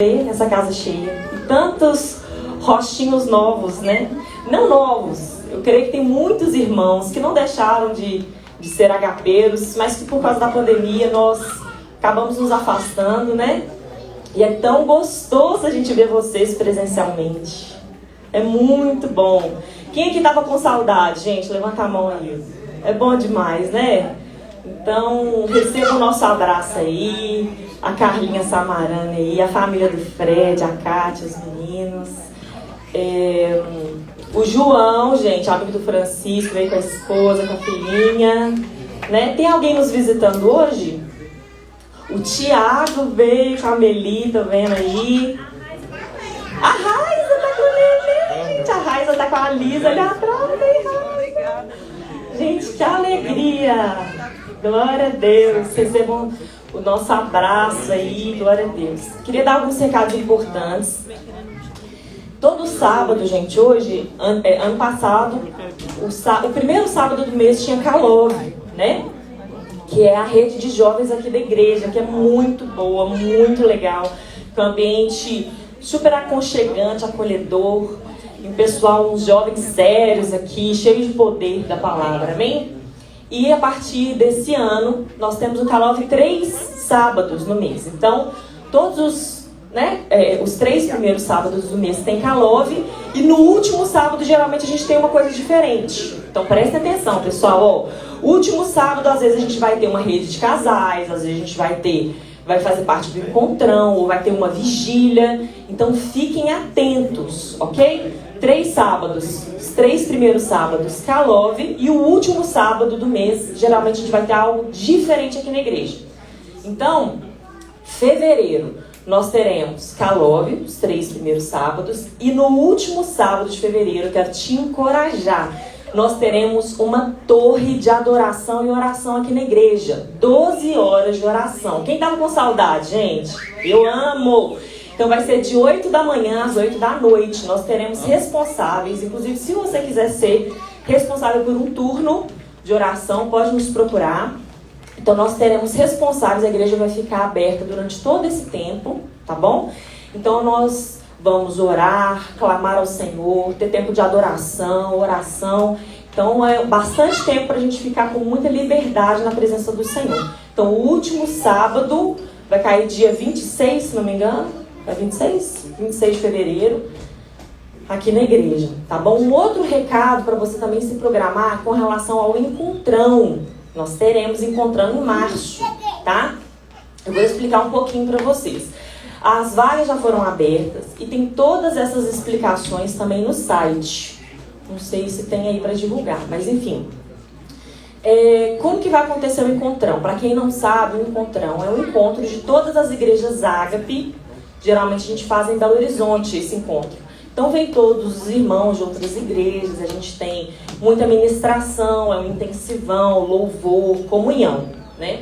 essa casa cheia. E tantos rostinhos novos, né? Não novos. Eu creio que tem muitos irmãos que não deixaram de ser agapeiros, mas que por causa da pandemia nós acabamos nos afastando, né? E é tão gostoso a gente ver vocês presencialmente. É muito bom. Quem aqui estava com saudade, gente? Levanta a mão aí. É bom demais, né? Então, receba o nosso abraço aí. A Carlinha Samarana aí, a família do Fred, a Kátia, os meninos. O João, gente, amigo do Francisco, veio com a esposa, com a filhinha. Né? Tem alguém nos visitando hoje? O Tiago veio com a Meli, tô vendo aí. A Raiza tá com ele, gente. A Raiza tá com a Lisa ali atrás. Obrigada. Gente, que alegria. Glória a Deus. Recebam o nosso abraço aí. Glória a Deus. Queria dar alguns recados importantes. Todo sábado, gente, hoje, ano passado, o primeiro sábado do mês tinha Calove, né? Que é a rede de jovens aqui da igreja, que é muito boa, muito legal. Um ambiente super aconchegante, acolhedor. E um pessoal, uns jovens sérios aqui, cheios de poder da palavra, amém? E a partir desse ano, nós temos o Calove 3 sábados no mês. Então, todos os 3 primeiros sábados do mês tem Calove. E no último sábado, geralmente, a gente tem uma coisa diferente. Então, prestem atenção, pessoal. Último sábado, às vezes, a gente vai ter uma rede de casais. Às vezes, a gente vai fazer parte do encontrão, ou vai ter uma vigília. Então, fiquem atentos, ok? 3 sábados, os 3 primeiros sábados, Calove, e o último sábado do mês, geralmente a gente vai ter algo diferente aqui na igreja. Então, fevereiro, nós teremos Calove, os 3 primeiros sábados, e no último sábado de fevereiro, eu quero te encorajar, nós teremos uma torre de adoração e oração aqui na igreja. 12 horas de oração. Quem estava com saudade, gente? Eu amo! Então vai ser de 8 da manhã às 8 da noite. Nós teremos responsáveis. Inclusive, se você quiser ser responsável por um turno de oração, pode nos procurar. Então nós teremos responsáveis. A igreja vai ficar aberta durante todo esse tempo, tá bom? Então nós vamos orar, clamar ao Senhor, ter tempo de adoração, oração. Então é bastante tempo para a gente ficar com muita liberdade na presença do Senhor. Então o último sábado vai cair dia 26, se não me engano. É 26? 26 de fevereiro, aqui na igreja, tá bom? Um outro recado para você também se programar com relação ao encontrão. Nós teremos encontrão em março, tá? Eu vou explicar um pouquinho para vocês. As vagas já foram abertas e tem todas essas explicações também no site. Não sei se tem aí para divulgar, mas enfim. Como que vai acontecer o encontrão? Para quem não sabe, o encontrão é um encontro de todas as igrejas Ágape. Geralmente a gente faz em Belo Horizonte esse encontro. Então vem todos os irmãos de outras igrejas, a gente tem muita ministração, é um intensivão, louvor, comunhão, né?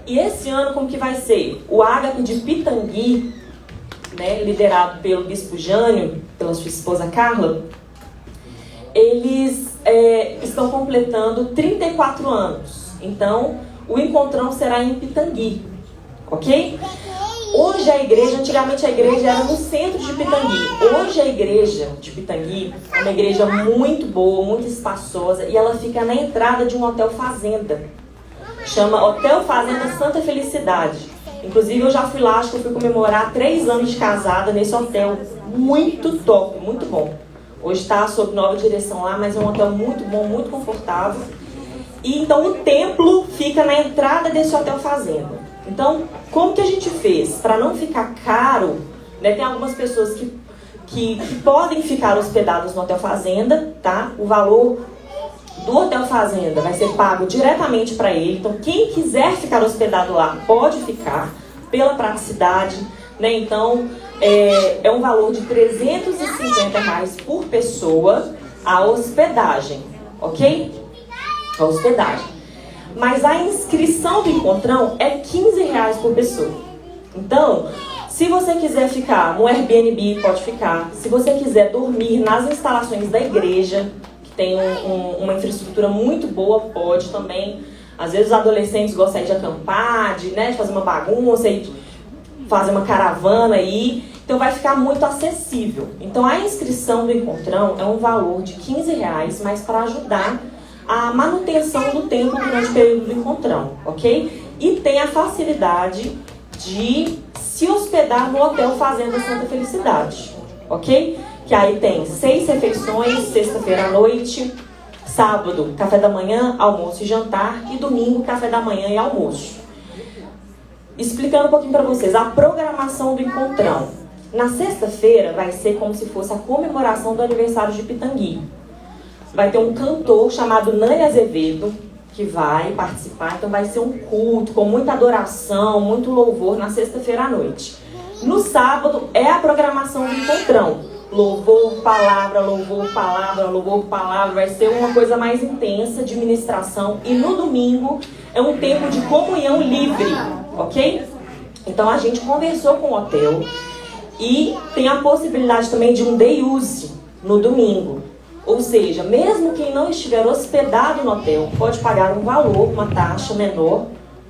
E esse ano como que vai ser? O Ágape de Pitangui, né, liderado pelo Bispo Jânio, pela sua esposa Carla, eles estão completando 34 anos. Então o encontrão será em Pitangui, ok? Hoje a igreja, antigamente a igreja era no centro de Pitangui. Hoje a igreja de Pitangui é uma igreja muito boa, muito espaçosa. E ela fica na entrada de um hotel fazenda. Chama Hotel Fazenda Santa Felicidade. Inclusive eu já fui lá, acho que eu fui comemorar 3 anos de casada nesse hotel. Muito top, muito bom. Hoje está sob nova direção lá, mas é um hotel muito bom, muito confortável. E então o templo fica na entrada desse hotel fazenda. Então, como que a gente fez? Para não ficar caro, né, tem algumas pessoas que podem ficar hospedadas no Hotel Fazenda, tá? O valor do Hotel Fazenda vai ser pago diretamente para ele. Então, quem quiser ficar hospedado lá, pode ficar, pela praticidade, né? Então, é um valor de R$350 por pessoa a hospedagem, ok? A hospedagem. Mas a inscrição do encontrão é R$15 por pessoa. Então, se você quiser ficar no Airbnb, pode ficar. Se você quiser dormir nas instalações da igreja, que tem uma infraestrutura muito boa, pode também. Às vezes os adolescentes gostam de acampar, de fazer uma bagunça. fazer uma caravana aí, então vai ficar muito acessível. Então a inscrição do Encontrão é um valor de R$15, mas para ajudar a manutenção do templo durante o período do Encontrão, ok? E tem a facilidade de se hospedar no Hotel Fazenda Santa Felicidade, ok? Que aí tem 6 refeições, sexta-feira à noite, sábado, café da manhã, almoço e jantar, e domingo, café da manhã e almoço. Explicando um pouquinho para vocês, a programação do Encontrão. Na sexta-feira vai ser como se fosse a comemoração do aniversário de Pitangui. Vai ter um cantor chamado Nani Azevedo, que vai participar, então vai ser um culto com muita adoração, muito louvor na sexta-feira à noite. No sábado é a programação do Encontrão. Louvor, palavra, louvor, palavra, louvor, palavra. Vai ser uma coisa mais intensa de ministração. E no domingo é um tempo de comunhão livre, ok? Então a gente conversou com o hotel e tem a possibilidade também de um day use no domingo. Ou seja, mesmo quem não estiver hospedado no hotel pode pagar um valor, uma taxa menor,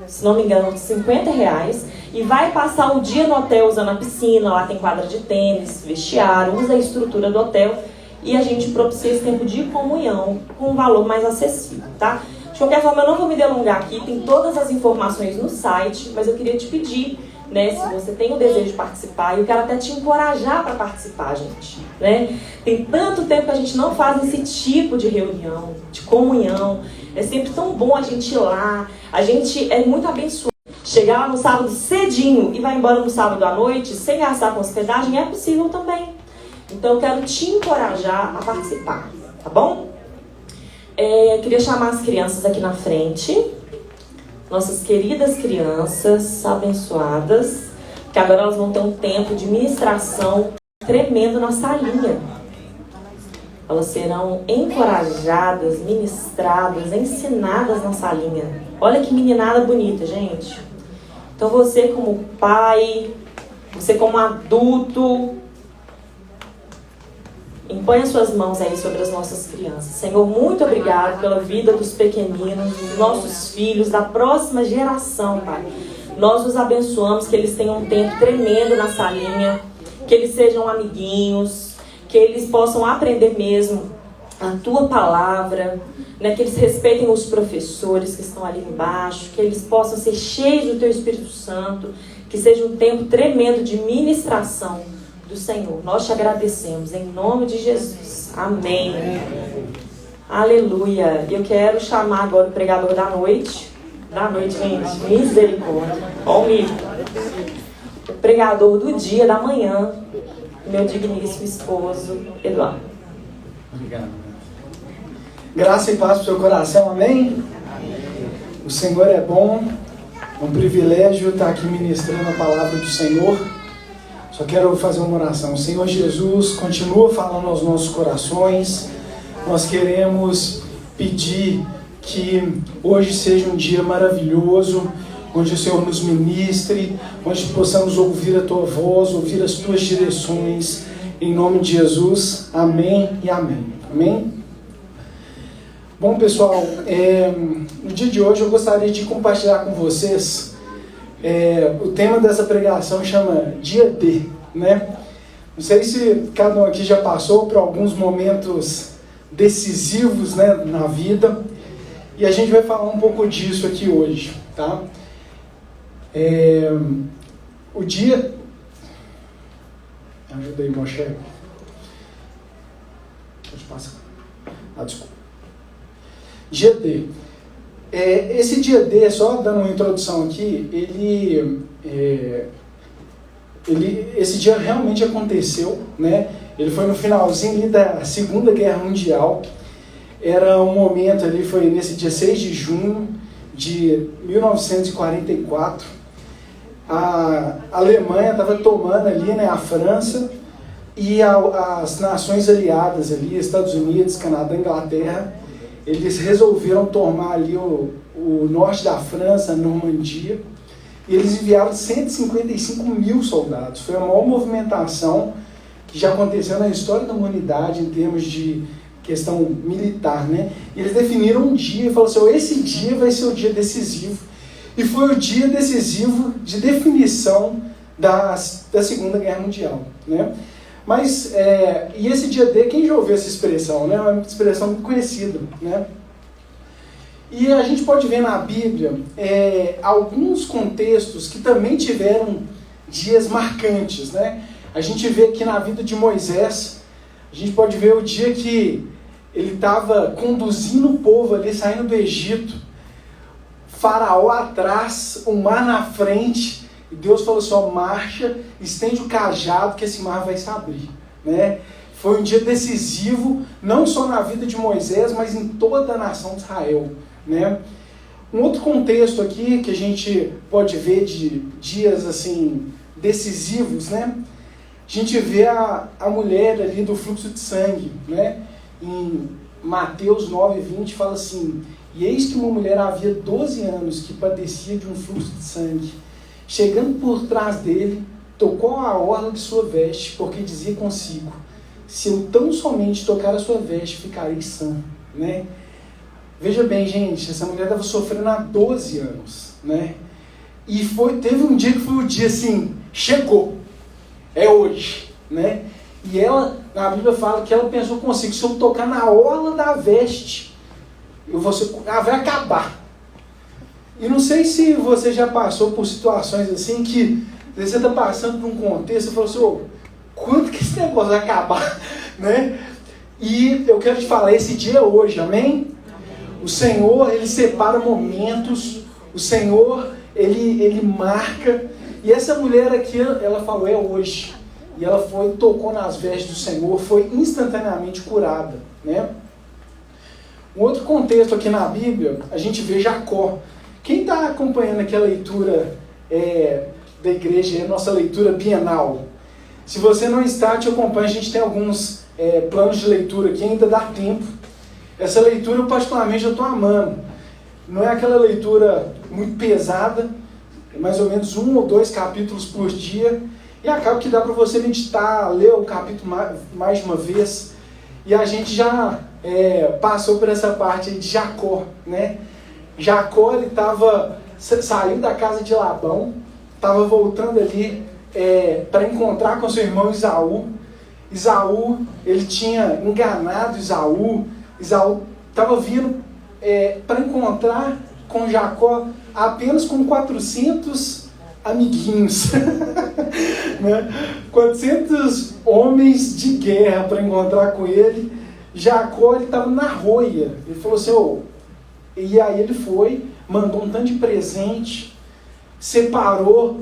se não me engano, de R$50, e vai passar o dia no hotel usando a piscina, lá tem quadra de tênis, vestiário, usa a estrutura do hotel, e a gente propicia esse tempo de comunhão com um valor mais acessível, tá? De qualquer forma, eu não vou me delongar aqui, tem todas as informações no site, mas eu queria te pedir, né, se você tem o desejo de participar, e eu quero até te encorajar para participar, gente, né? Tem tanto tempo que a gente não faz esse tipo de reunião, de comunhão. É sempre tão bom a gente ir lá, a gente é muito abençoado. Chegar lá no sábado cedinho e vai embora no sábado à noite, sem gastar com hospedagem, é possível também. Então eu quero te encorajar a participar, tá bom? Queria chamar as crianças aqui na frente. Nossas queridas crianças abençoadas, que agora elas vão ter um tempo de ministração tremendo na salinha. Elas serão encorajadas, ministradas, ensinadas na salinha. Olha que meninada bonita, gente. Então você como pai, você como adulto, impõe as suas mãos aí sobre as nossas crianças. Senhor, muito obrigado pela vida dos pequeninos, dos nossos filhos, da próxima geração, Pai. Nós os abençoamos, que eles tenham um tempo tremendo na salinha, que eles sejam amiguinhos, que eles possam aprender mesmo a Tua palavra, né? Que eles respeitem os professores que estão ali embaixo, que eles possam ser cheios do Teu Espírito Santo, que seja um tempo tremendo de ministração do Senhor. Nós te agradecemos em nome de Jesus. Amém. Aleluia. Eu quero chamar agora o pregador da noite. Da noite, gente. Misericórdia. Ó o mico. O pregador do dia, da manhã. Meu digníssimo esposo, Eduardo. Obrigado. Graça e paz para o seu coração. Amém? O Senhor é bom. É um privilégio estar aqui ministrando a palavra do Senhor. Só quero fazer uma oração. O Senhor Jesus continua falando aos nossos corações. Nós queremos pedir que hoje seja um dia maravilhoso, onde o Senhor nos ministre, onde possamos ouvir a Tua voz, ouvir as Tuas direções. Em nome de Jesus, amém e amém. Amém? Bom, pessoal, no dia de hoje eu gostaria de compartilhar com vocês. O tema dessa pregação chama Dia D, né? Não sei se cada um aqui já passou por alguns momentos decisivos, né, na vida, e a gente vai falar um pouco disso aqui hoje, tá? O dia... Ajuda aí, Moshe. Pode passar. Desculpa. Dia D. Esse dia D, só dando uma introdução aqui, esse dia realmente aconteceu, né? Ele foi no finalzinho ali da Segunda Guerra Mundial. Era um momento ali, foi nesse dia 6 de junho de 1944. A Alemanha estava tomando ali, né, a França, e as nações aliadas ali, Estados Unidos, Canadá, Inglaterra, eles resolveram tomar ali o norte da França, a Normandia, e eles enviaram 155 mil soldados. Foi a maior movimentação que já aconteceu na história da humanidade em termos de questão militar, né? E eles definiram um dia e falaram assim: esse dia vai ser o dia decisivo. E foi o dia decisivo de definição da Segunda Guerra Mundial, né? Mas, e esse dia D, quem já ouviu essa expressão, né? É uma expressão muito conhecida, né? E a gente pode ver na Bíblia alguns contextos que também tiveram dias marcantes, né? A gente vê aqui na vida de Moisés, a gente pode ver o dia que ele estava conduzindo o povo ali, saindo do Egito, Faraó atrás, o mar na frente, e Deus falou assim, ó, marcha, estende o cajado que esse mar vai se abrir, né? Foi um dia decisivo, não só na vida de Moisés, mas em toda a nação de Israel, né? Um outro contexto aqui que a gente pode ver de dias assim decisivos, né? A gente vê a mulher ali do fluxo de sangue, né? Em Mateus 9:20 fala assim, e eis que uma mulher havia 12 anos que padecia de um fluxo de sangue. Chegando por trás dele, tocou a orla de sua veste, porque dizia consigo, se eu tão somente tocar a sua veste, ficarei sã, né? Veja bem, gente, essa mulher estava sofrendo há 12 anos, né? E teve um dia que foi o dia assim, chegou, é hoje, né? E ela, na Bíblia fala que ela pensou consigo, se eu tocar na orla da veste, vai acabar. E não sei se você já passou por situações assim que você está passando por um contexto e falou assim, ô, quando que esse negócio vai acabar? Né? E eu quero te falar, esse dia é hoje, amém? O Senhor, Ele separa momentos, o Senhor, Ele marca, e essa mulher aqui, ela falou, é hoje. E ela tocou nas vestes do Senhor, foi instantaneamente curada, né? Um outro contexto aqui na Bíblia, a gente vê Jacó. Quem está acompanhando aqui a leitura da igreja, a nossa leitura bienal? Se você não está, te acompanha, a gente tem alguns planos de leitura aqui, ainda dá tempo. Essa leitura, eu particularmente, eu estou amando. Não é aquela leitura muito pesada, é mais ou menos 1 ou 2 capítulos por dia, e acaba que dá para você meditar, ler o capítulo mais de uma vez, e a gente já passou por essa parte aí de Jacó, né? Jacó, ele saiu da casa de Labão, estava voltando ali para encontrar com seu irmão Esaú. Esaú, ele tinha enganado Esaú estava vindo para encontrar com Jacó apenas com 400 amiguinhos, né? 400 homens de guerra para encontrar com ele. Jacó, ele estava na roia, ele falou assim, e aí ele foi, mandou um tanto de presente, separou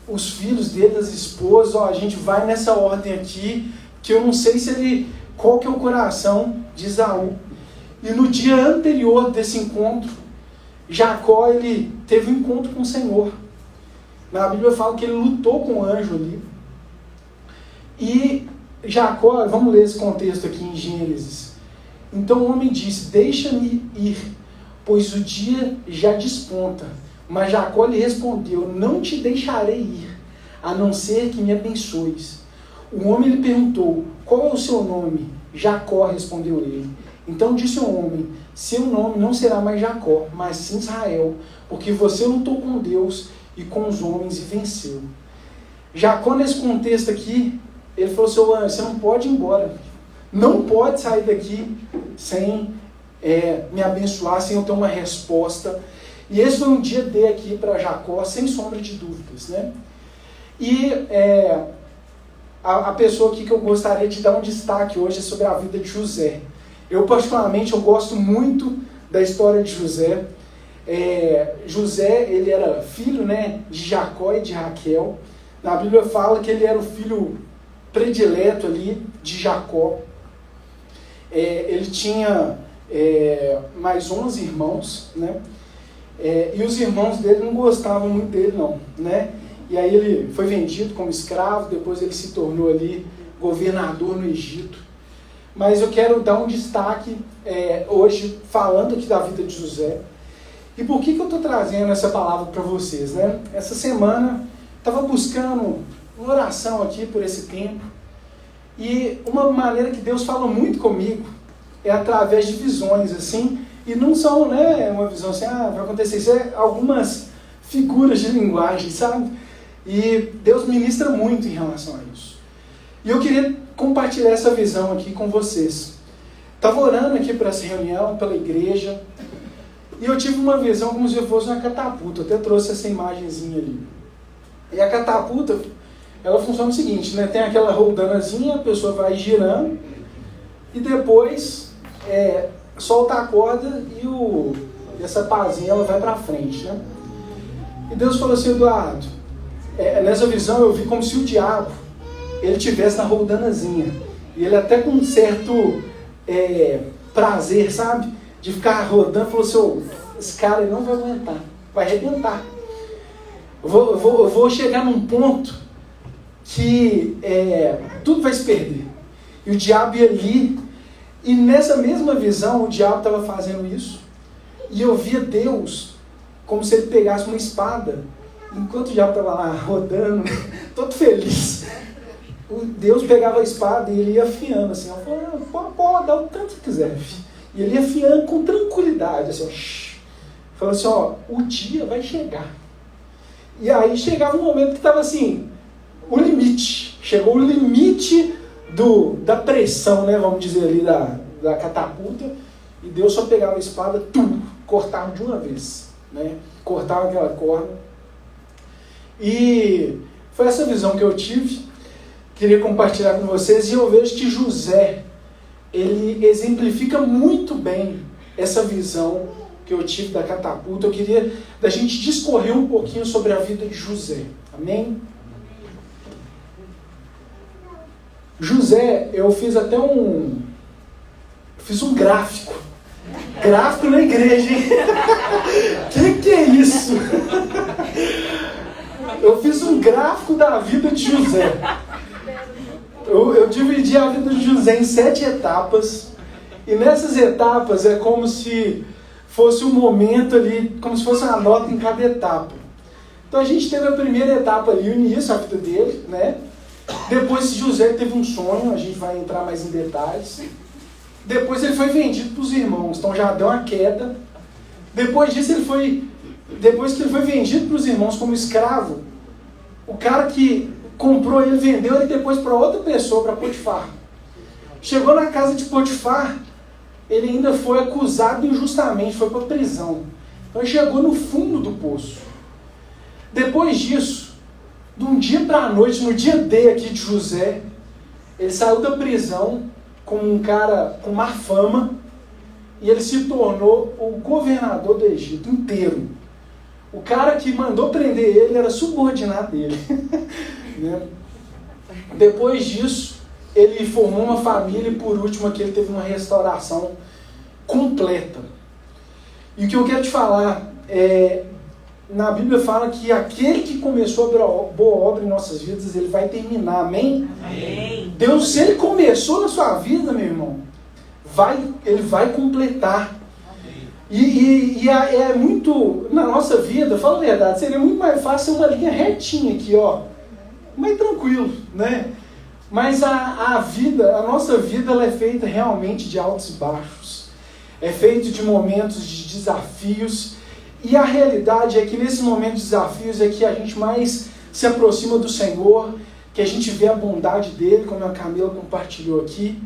os filhos dele das esposas, a gente vai nessa ordem aqui, que eu não sei qual que é o coração de Esaú. E no dia anterior desse encontro, Jacó, ele teve um encontro com o Senhor. Na Bíblia fala que ele lutou com o anjo ali. E Jacó, vamos ler esse contexto aqui em Gênesis. Então o homem disse, deixa-me ir, pois o dia já desponta. Mas Jacó lhe respondeu, não te deixarei ir, a não ser que me abençoes. O homem lhe perguntou, qual é o seu nome? Jacó, respondeu ele. Então disse o homem, seu nome não será mais Jacó, mas sim Israel, porque você lutou com Deus e com os homens e venceu. Jacó, nesse contexto aqui, ele falou, seu anjo, você não pode ir embora. Não pode sair daqui sem me abençoar, sem eu ter uma resposta. E esse foi um dia D aqui para Jacó, sem sombra de dúvidas, né? E a pessoa aqui que eu gostaria de dar um destaque hoje é sobre a vida de José. Eu, particularmente, eu gosto muito da história de José. José, ele era filho, né, de Jacó e de Raquel. Na Bíblia fala que ele era o filho predileto ali de Jacó. Ele tinha mais 11 irmãos, né? E os irmãos dele não gostavam muito dele, não, né? E aí ele foi vendido como escravo, depois ele se tornou ali governador no Egito. Mas eu quero dar um destaque hoje, falando aqui da vida de José. E por que eu estou trazendo essa palavra para vocês, né? Essa semana, estava buscando uma oração aqui por esse tempo. E uma maneira que Deus fala muito comigo é através de visões, assim. E não são, né, uma visão assim, vai acontecer isso. Algumas figuras de linguagem, sabe? E Deus ministra muito em relação a isso. E eu queria compartilhar essa visão aqui com vocês. Estava orando aqui para essa reunião, pela igreja, e eu tive uma visão como se fosse uma catapulta. Eu até trouxe essa imagenzinha ali. E a catapulta, ela funciona o seguinte, né? Tem aquela roldanazinha, a pessoa vai girando, e depois solta a corda e essa pazinha ela vai para frente, né? E Deus falou assim: Eduardo, nessa visão eu vi como se o diabo ele estivesse na roldanazinha, e ele até com um certo prazer, sabe, de ficar rodando, falou assim: esse cara não vai aguentar, vai arrebentar. Eu vou chegar num ponto que tudo vai se perder. E o diabo ia ali, e nessa mesma visão o diabo estava fazendo isso, e eu via Deus como se ele pegasse uma espada, enquanto o diabo estava lá rodando, todo feliz. Deus pegava a espada e ele ia afiando assim, pode dar o tanto que quiser, filho. E ele ia afiando com tranquilidade, assim, falando assim, o dia vai chegar. E aí chegava um momento que estava assim, o limite, chegou o limite da pressão, né, vamos dizer ali, da catapulta, e Deus só pegava a espada, cortava de uma vez, né, cortava aquela corda. E foi essa visão que eu tive, queria compartilhar com vocês, e eu vejo que José, ele exemplifica muito bem essa visão que eu tive da catapulta. Eu queria da gente discorrer um pouquinho sobre a vida de José, amém? José, eu fiz até um gráfico na igreja, hein? Que é isso? Eu fiz um gráfico da vida de José. Eu dividi a vida de José em 7 etapas, e nessas etapas é como se fosse um momento ali, como se fosse uma nota em cada etapa. Então a gente teve a primeira etapa ali, o início, a vida dele, né? Depois José teve um sonho, a gente vai entrar mais em detalhes. Depois ele foi vendido para os irmãos, então já deu uma queda. Depois disso depois que ele foi vendido para os irmãos como escravo, o cara que comprou ele, vendeu ele depois para outra pessoa, para Potifar. Chegou na casa de Potifar, ele ainda foi acusado injustamente, foi para a prisão. Então ele chegou no fundo do poço. Depois disso, de um dia para a noite, no dia D aqui de José, ele saiu da prisão como um cara com má fama, e ele se tornou o governador do Egito inteiro. O cara que mandou prender ele era subordinado dele. Né? Depois disso, ele formou uma família, e por último aqui ele teve uma restauração completa. E o que eu quero te falar na Bíblia fala que aquele que começou a boa obra em nossas vidas, ele vai terminar, amém? Amém. Deus, se ele começou na sua vida, meu irmão, ele vai completar. E é muito, na nossa vida, fala a verdade, seria muito mais fácil uma linha retinha aqui, mais tranquilo, né? Mas a nossa vida, ela é feita realmente de altos e baixos, é feita de momentos de desafios, e a realidade é que nesse momento de desafios é que a gente mais se aproxima do Senhor, que a gente vê a bondade dele, como a Camila compartilhou aqui,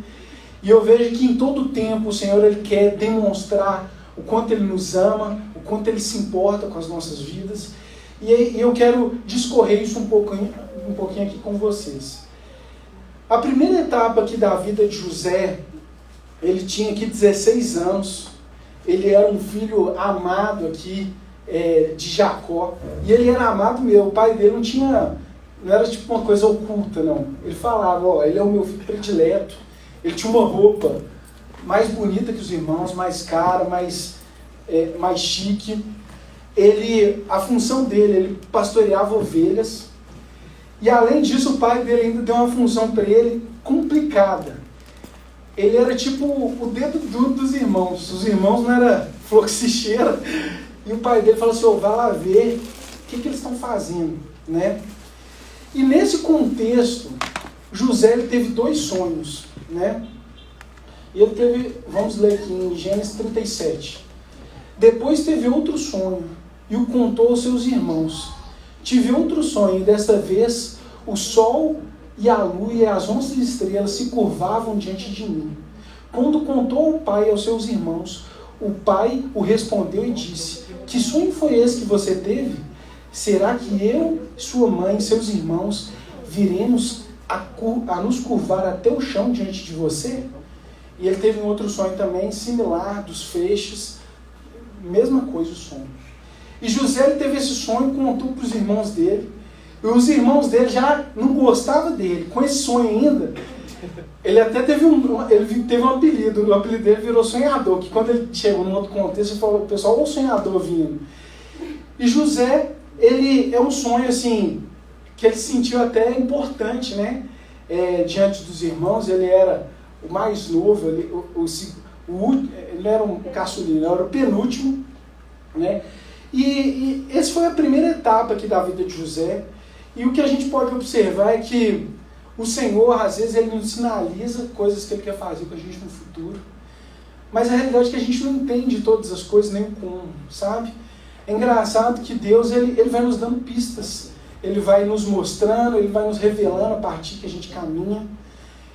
e eu vejo que em todo tempo o Senhor ele quer demonstrar o quanto ele nos ama, o quanto ele se importa com as nossas vidas, e eu quero discorrer isso um pouquinho aqui com vocês. A primeira etapa aqui da vida de José, ele tinha aqui 16 anos, ele era um filho amado aqui de Jacó, e ele era amado mesmo. O pai dele não era tipo uma coisa oculta, não. Ele falava, ele é o meu filho predileto. Ele tinha uma roupa mais bonita que os irmãos, mais cara, mais chique. A função dele, ele pastoreava ovelhas, e além disso o pai dele ainda deu uma função para ele complicada. Ele era tipo o dedo duro dos irmãos. Os irmãos não era flor que se cheira. E o pai dele falou assim, vai lá ver o que eles estão fazendo, né? E nesse contexto, José ele teve 2 sonhos, né? E ele teve, vamos ler aqui em Gênesis 37. Depois teve outro sonho, e o contou aos seus irmãos, tive outro sonho, e dessa vez o sol e a lua e as 11 estrelas se curvavam diante de mim. Quando contou ao pai e aos seus irmãos, o pai o respondeu e disse: que sonho foi esse que você teve? Será que eu, sua mãe e seus irmãos viremos a nos curvar até o chão diante de você? E ele teve um outro sonho também, similar, dos feixes, mesma coisa o sonho. E José ele teve esse sonho, contou para os irmãos dele, e os irmãos dele já não gostavam dele, com esse sonho ainda. Ele até teve um apelido, o apelido dele virou sonhador, que quando ele chegou num outro contexto, ele falou: pessoal, olha o sonhador vindo. E José, ele é um sonho assim, que ele sentiu até importante, né? Diante dos irmãos, ele era o mais novo, ele era um caçulinho, ele era o penúltimo, né? E essa foi a primeira etapa aqui da vida de José. E o que a gente pode observar é que o Senhor, às vezes, ele nos sinaliza coisas que ele quer fazer com a gente no futuro. Mas a realidade é que a gente não entende todas as coisas, nem como, sabe? É engraçado que Deus, ele vai nos dando pistas. Ele vai nos mostrando, ele vai nos revelando a partir que a gente caminha.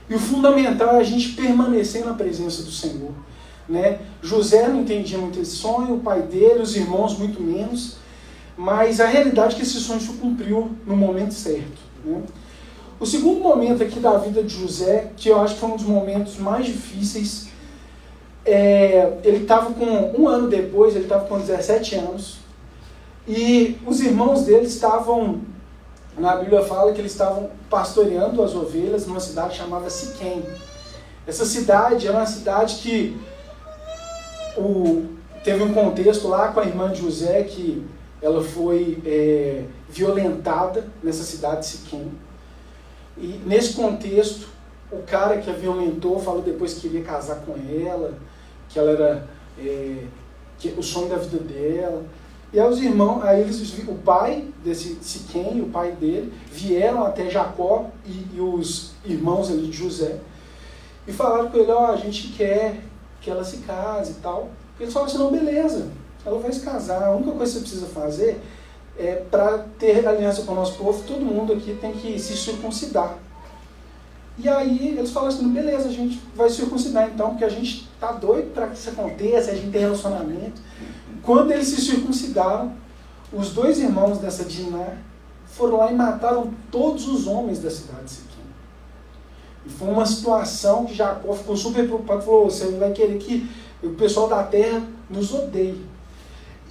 E o fundamental é a gente permanecer na presença do Senhor, né? José não entendia muito esse sonho, o pai dele, os irmãos muito menos. Mas a realidade é que esse sonho se cumpriu no momento certo, né? O segundo momento aqui da vida de José, que eu acho que foi um dos momentos mais difíceis, ele estava com, um ano depois, ele estava com 17 anos, e os irmãos dele estavam, na Bíblia fala que eles estavam pastoreando as ovelhas numa cidade chamada Siquém. Essa cidade era uma cidade que teve um contexto lá com a irmã de José, que ela foi violentada nessa cidade de Siquém. E nesse contexto, o cara que a violentou falou depois que queria casar com ela, que ela era o sonho da vida dela. E aí os irmãos, o pai desse Siquém, o pai dele, vieram até Jacó e os irmãos ali de José e falaram com ele: a gente quer que ela se case e tal. E eles falaram assim: não, beleza, ela vai se casar, a única coisa que você precisa fazer para ter aliança com o nosso povo, todo mundo aqui tem que se circuncidar. E aí eles falaram assim: beleza, a gente vai circuncidar então, porque a gente está doido para que isso aconteça, a gente tem relacionamento. Quando eles se circuncidaram, os dois irmãos dessa Diná foram lá e mataram todos os homens da cidade de Siquém. E foi uma situação que Jacó ficou super preocupado, falou: você vai querer que o pessoal da terra nos odeie.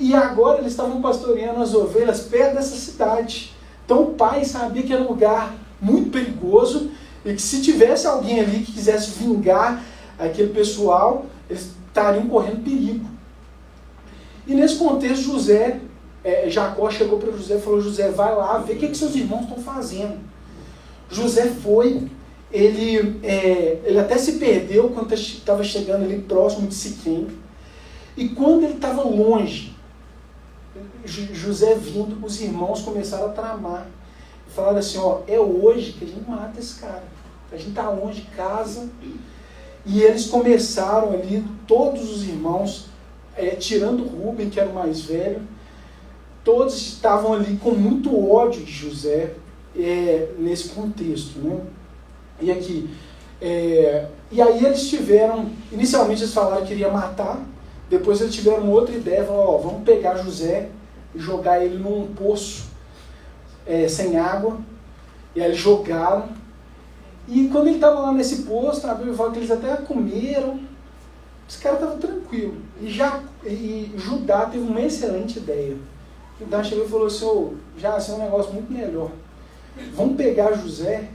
E agora eles estavam pastoreando as ovelhas perto dessa cidade. Então o pai sabia que era um lugar muito perigoso e que se tivesse alguém ali que quisesse vingar aquele pessoal, eles estariam correndo perigo. E nesse contexto, Jacó chegou para José e falou: José, vai lá ver o que seus irmãos estão fazendo. José foi, ele até se perdeu quando estava chegando ali próximo de Siquém. E quando ele estava longe, José vindo, os irmãos começaram a tramar. E falaram assim: é hoje que a gente mata esse cara. A gente está longe de casa. E eles começaram ali, todos os irmãos, tirando Rúben, que era o mais velho, todos estavam ali com muito ódio de José nesse contexto, né? E aqui, e aí eles tiveram, inicialmente eles falaram que iria matar, depois eles tiveram outra ideia, falaram: vamos pegar José e jogar ele num poço sem água. E aí eles jogaram, e quando ele estava lá nesse poço, a Bíblia fala que eles até comeram. Esse cara estava tranquilo. E Judá teve uma excelente ideia. Judá chegou e falou assim: já é um negócio muito melhor. Vamos pegar José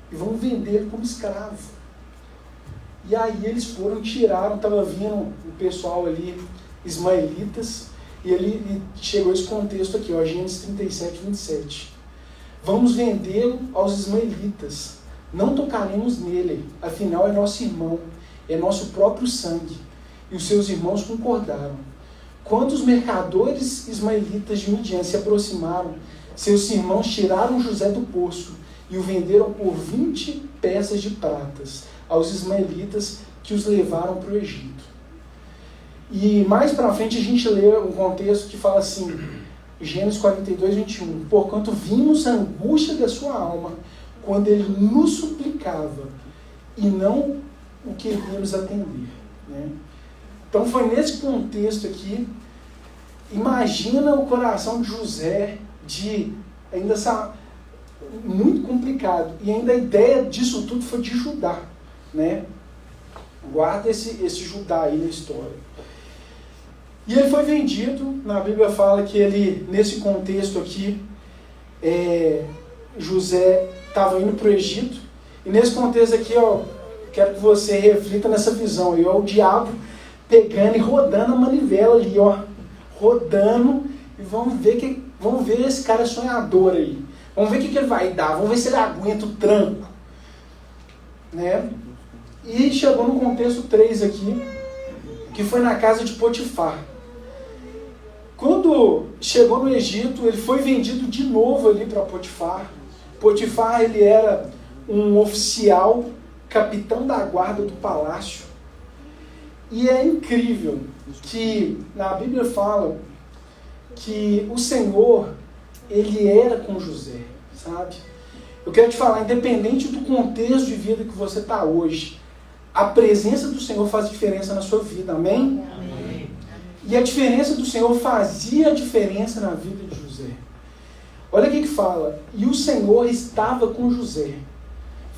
e vamos vender ele como escravo. E aí eles foram, tiraram, estava vindo o pessoal ali, ismaelitas, e ele chegou esse contexto aqui, Gênesis 37, 27. Vamos vendê-lo aos ismaelitas. Não tocaremos nele, afinal é nosso irmão, é nosso próprio sangue. E os seus irmãos concordaram. Quando os mercadores ismaelitas de Midian se aproximaram, seus irmãos tiraram José do poço e o venderam por 20 peças de pratas aos ismaelitas, que os levaram para o Egito. E mais para frente a gente lê um contexto que fala assim: Gênesis 42, 21. Porquanto vimos a angústia da sua alma quando ele nos suplicava e não o queríamos atender. Né? Então foi nesse contexto aqui. Imagina o coração de José, de ainda muito complicado. E ainda a ideia disso tudo foi de Judá. Né? Guarda esse Judá aí na história. E ele foi vendido. Na Bíblia fala que ele, nesse contexto aqui, José estava indo para o Egito. E nesse contexto aqui, ó, quero que você reflita nessa visão aí, ó, o diabo pegando e rodando a manivela ali, ó, rodando, e vamos ver esse cara sonhador aí. Vamos ver o que ele vai dar, vamos ver se ele aguenta o tranco. Né? E chegou no contexto 3 aqui, que foi na casa de Potifar. Quando chegou no Egito, ele foi vendido de novo ali para Potifar. Potifar, ele era um oficial, capitão da guarda do palácio. E é incrível que na Bíblia fala que o Senhor, ele era com José, sabe? Eu quero te falar, independente do contexto de vida que você está hoje, a presença do Senhor faz diferença na sua vida, amém? Amém. E a diferença do Senhor fazia a diferença na vida de José. Olha o que fala. E o Senhor estava com José.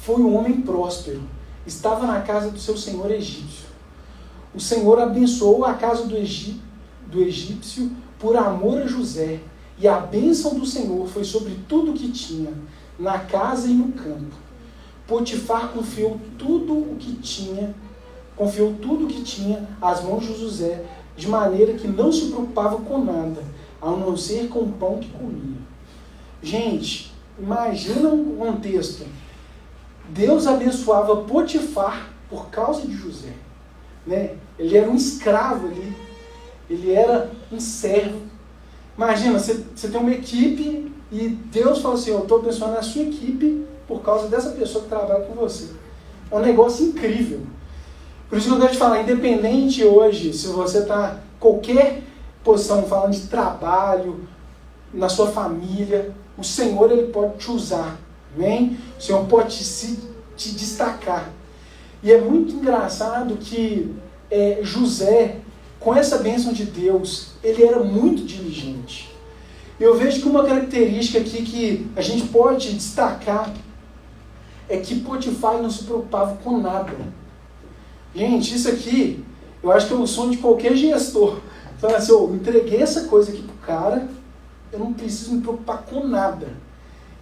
Foi um homem próspero. Estava na casa do seu senhor egípcio. O Senhor abençoou a casa do egípcio por amor a José. E a bênção do Senhor foi sobre tudo o que tinha, na casa e no campo. Potifar confiou tudo o que tinha às mãos de José, de maneira que não se preocupava com nada, a não ser com o pão que comia. Gente, imagina um contexto. Deus abençoava Potifar por causa de José. Né? Ele era um escravo ali. Ele era um servo. Imagina, você tem uma equipe e Deus fala assim, eu estou abençoando a sua equipe por causa dessa pessoa que trabalha com você. É um negócio incrível. Por isso que eu quero te falar, independente hoje, se você está em qualquer posição, falando de trabalho, na sua família, o Senhor, ele pode te usar. Amém? O Senhor pode te destacar. E é muito engraçado que José, com essa bênção de Deus, ele era muito diligente. Eu vejo que uma característica aqui que a gente pode destacar é que Potifar não se preocupava com nada. Gente, isso aqui, eu acho que é o sonho de qualquer gestor. Então, assim, eu entreguei essa coisa aqui pro cara, eu não preciso me preocupar com nada.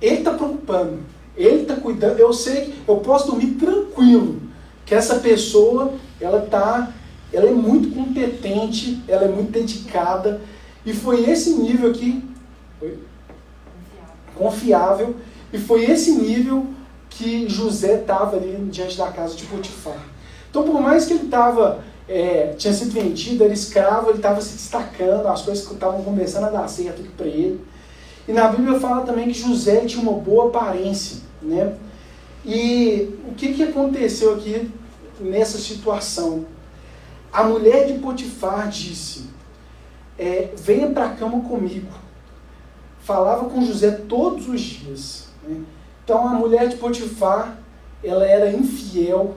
Ele está preocupando, ele está cuidando. Eu sei que eu posso dormir tranquilo, que essa pessoa, ela é muito competente, ela é muito dedicada. E foi esse nível aqui, confiável, e foi esse nível que José estava ali diante da casa de Potifar. Então, por mais que ele tinha sido vendido, era escravo, ele estava se destacando, as coisas que estavam começando a dar certo aqui para ele. E na Bíblia fala também que José tinha uma boa aparência, né? E o que aconteceu aqui nessa situação? A mulher de Potifar disse, venha para a cama comigo. Falava com José todos os dias. Né? Então a mulher de Potifar, ela era infiel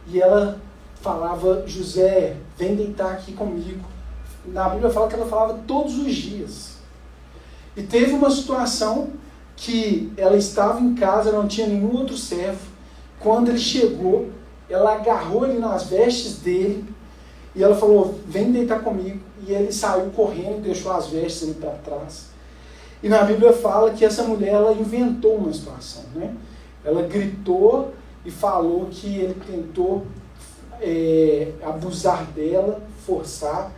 e ela falava, José, vem deitar aqui comigo. Na Bíblia fala que ela falava todos os dias. E teve uma situação que ela estava em casa, não tinha nenhum outro servo. Quando ele chegou, ela agarrou ele nas vestes dele e ela falou, vem deitar comigo. E ele saiu correndo e deixou as vestes ali para trás. E na Bíblia fala que essa mulher, ela inventou uma situação. Né? Ela gritou e falou que ele tentou abusar dela, forçar,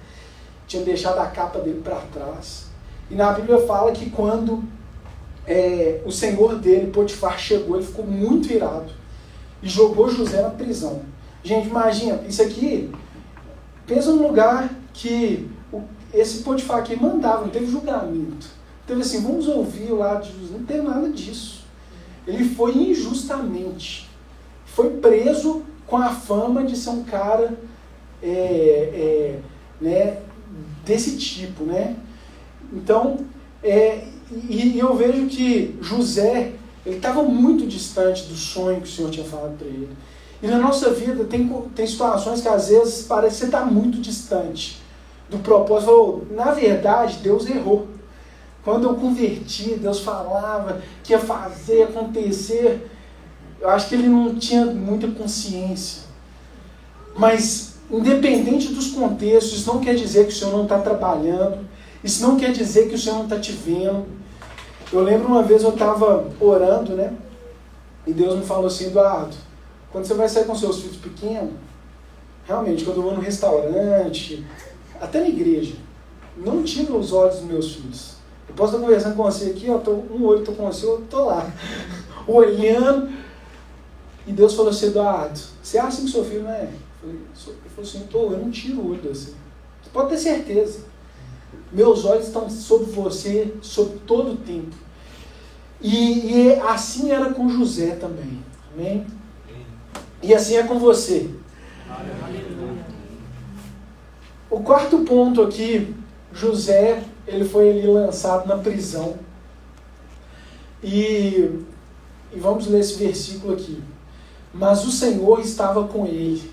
tinha deixado a capa dele para trás. E na Bíblia fala que quando o senhor dele, Potifar, chegou, ele ficou muito irado e jogou José na prisão. Gente, imagina, isso aqui, pensa num lugar que esse Potifar aqui mandava, não teve julgamento. Teve assim, vamos ouvir o lado de José, não teve nada disso. Ele foi injustamente, foi preso com a fama de ser um cara né, desse tipo, né? Então, E eu vejo que José, ele estava muito distante do sonho que o Senhor tinha falado para ele. E na nossa vida tem situações que às vezes parece que você está muito distante do propósito. Na verdade, Deus errou. Quando eu converti, Deus falava que ia fazer acontecer. Eu acho que ele não tinha muita consciência. Mas, independente dos contextos, isso não quer dizer que o Senhor não está trabalhando. Isso não quer dizer que o Senhor não está te vendo. Eu lembro uma vez eu estava orando, né? E Deus me falou assim: Eduardo, quando você vai sair com seus filhos pequenos, realmente, quando eu vou no restaurante, até na igreja, não tira os olhos dos meus filhos. Eu posso estar conversando com você aqui, ó, um olho estou com você, eu estou lá, olhando. E Deus falou assim: Eduardo, você acha que seu filho não é? Ele falou assim: eu não tiro o olho de você. Você pode ter certeza. Meus olhos estão sobre você, sobre todo o tempo. E assim era com José também. Amém? E assim é com você. O quarto ponto aqui, José, ele foi ali lançado na prisão. E vamos ler esse versículo aqui. Mas o Senhor estava com ele.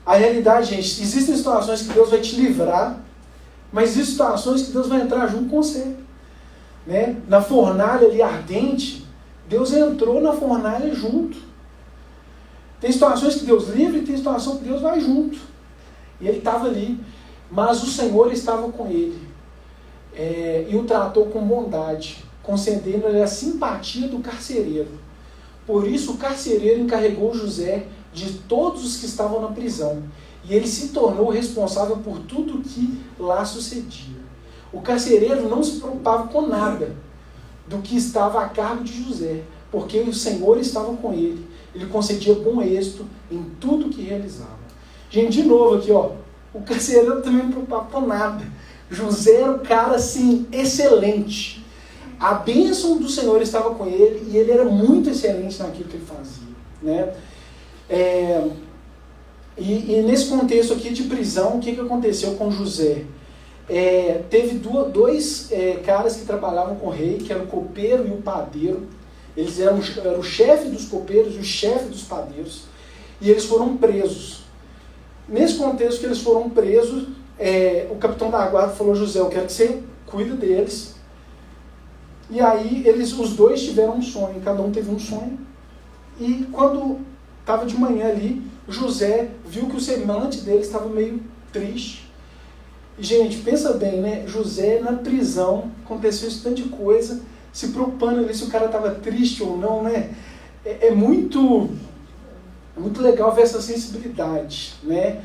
A realidade, gente, existem situações que Deus vai te livrar, mas existem situações que Deus vai entrar junto com você. Né? Na fornalha ali ardente, Deus entrou na fornalha junto. Tem situações que Deus livra e tem situações que Deus vai junto. E ele estava ali. Mas o Senhor estava com ele. E o tratou com bondade, concedendo-lhe a simpatia do carcereiro. Por isso o carcereiro encarregou José de todos os que estavam na prisão. E ele se tornou responsável por tudo o que lá sucedia. O carcereiro não se preocupava com nada do que estava a cargo de José, porque o Senhor estava com ele. Ele concedia bom êxito em tudo que realizava. Gente, de novo aqui, ó, o carcereiro também não se preocupava com nada. José era um cara, assim, excelente. A bênção do Senhor estava com ele e ele era muito excelente naquilo que ele fazia. Né? E nesse contexto aqui de prisão, o que aconteceu com José? Teve dois caras que trabalhavam com o rei, que eram o copeiro e o padeiro. Eles eram o chefe dos copeiros e o chefe dos padeiros. E eles foram presos. Nesse contexto que eles foram presos, o capitão da guarda falou: José, eu quero que você cuide deles. E aí os dois tiveram um sonho, cada um teve um sonho. E quando estava de manhã ali, José viu que o semblante dele estava meio triste. E, gente, pensa bem, né? José na prisão, aconteceu esse tanto de coisa, se preocupando ali se o cara estava triste ou não, né? É muito legal ver essa sensibilidade, né?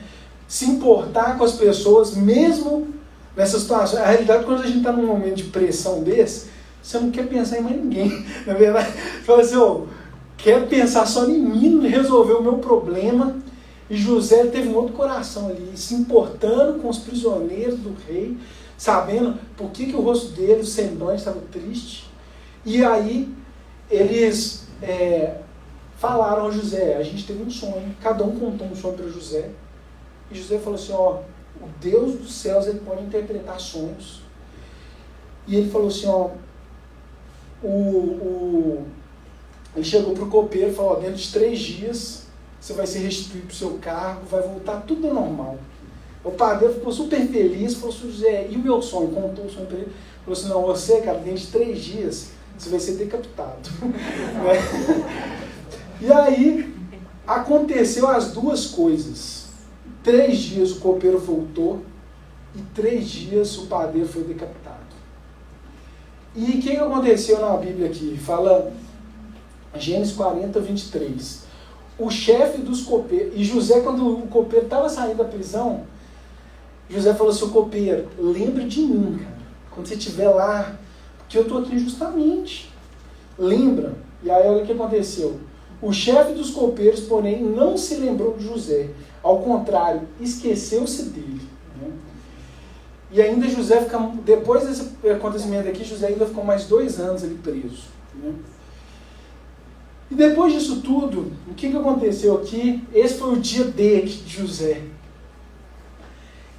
Se importar com as pessoas, mesmo nessa situação. A realidade, quando a gente está num momento de pressão desse, você não quer pensar em mais ninguém. Na verdade, você fala assim: quero pensar só em mim, resolver o meu problema. E José teve um outro coração ali, se importando com os prisioneiros do rei, sabendo por que o rosto dele, o semblante estava triste. E aí eles falaram a José: a gente teve um sonho, cada um contou um sonho para José. E José falou assim: o Deus dos céus, ele pode interpretar sonhos. E ele falou assim: ele chegou para o copeiro e falou: dentro de 3 dias você vai ser restituído para o seu cargo, vai voltar tudo ao normal. O padeiro ficou super feliz, falou assim: José, e o meu sonho? Contou o sonho para ele. Falou assim: não, você, cara, dentro de 3 dias você vai ser decapitado. E aí aconteceu as duas coisas. 3 dias o copeiro voltou e 3 dias o padeiro foi decapitado. E o que aconteceu na Bíblia aqui? Fala Gênesis 40, 23. O chefe dos copeiros, e José, quando o copeiro estava saindo da prisão, José falou assim: copeiro, lembre de mim, cara, quando você estiver lá, porque eu estou aqui justamente. Lembra? E aí olha o que aconteceu. O chefe dos copeiros, porém, não se lembrou de José. Ao contrário, esqueceu-se dele. Né? E ainda José fica, depois desse acontecimento aqui, José ainda ficou mais 2 anos ali preso. Né? E depois disso tudo, o que aconteceu aqui? Esse foi o dia D de José.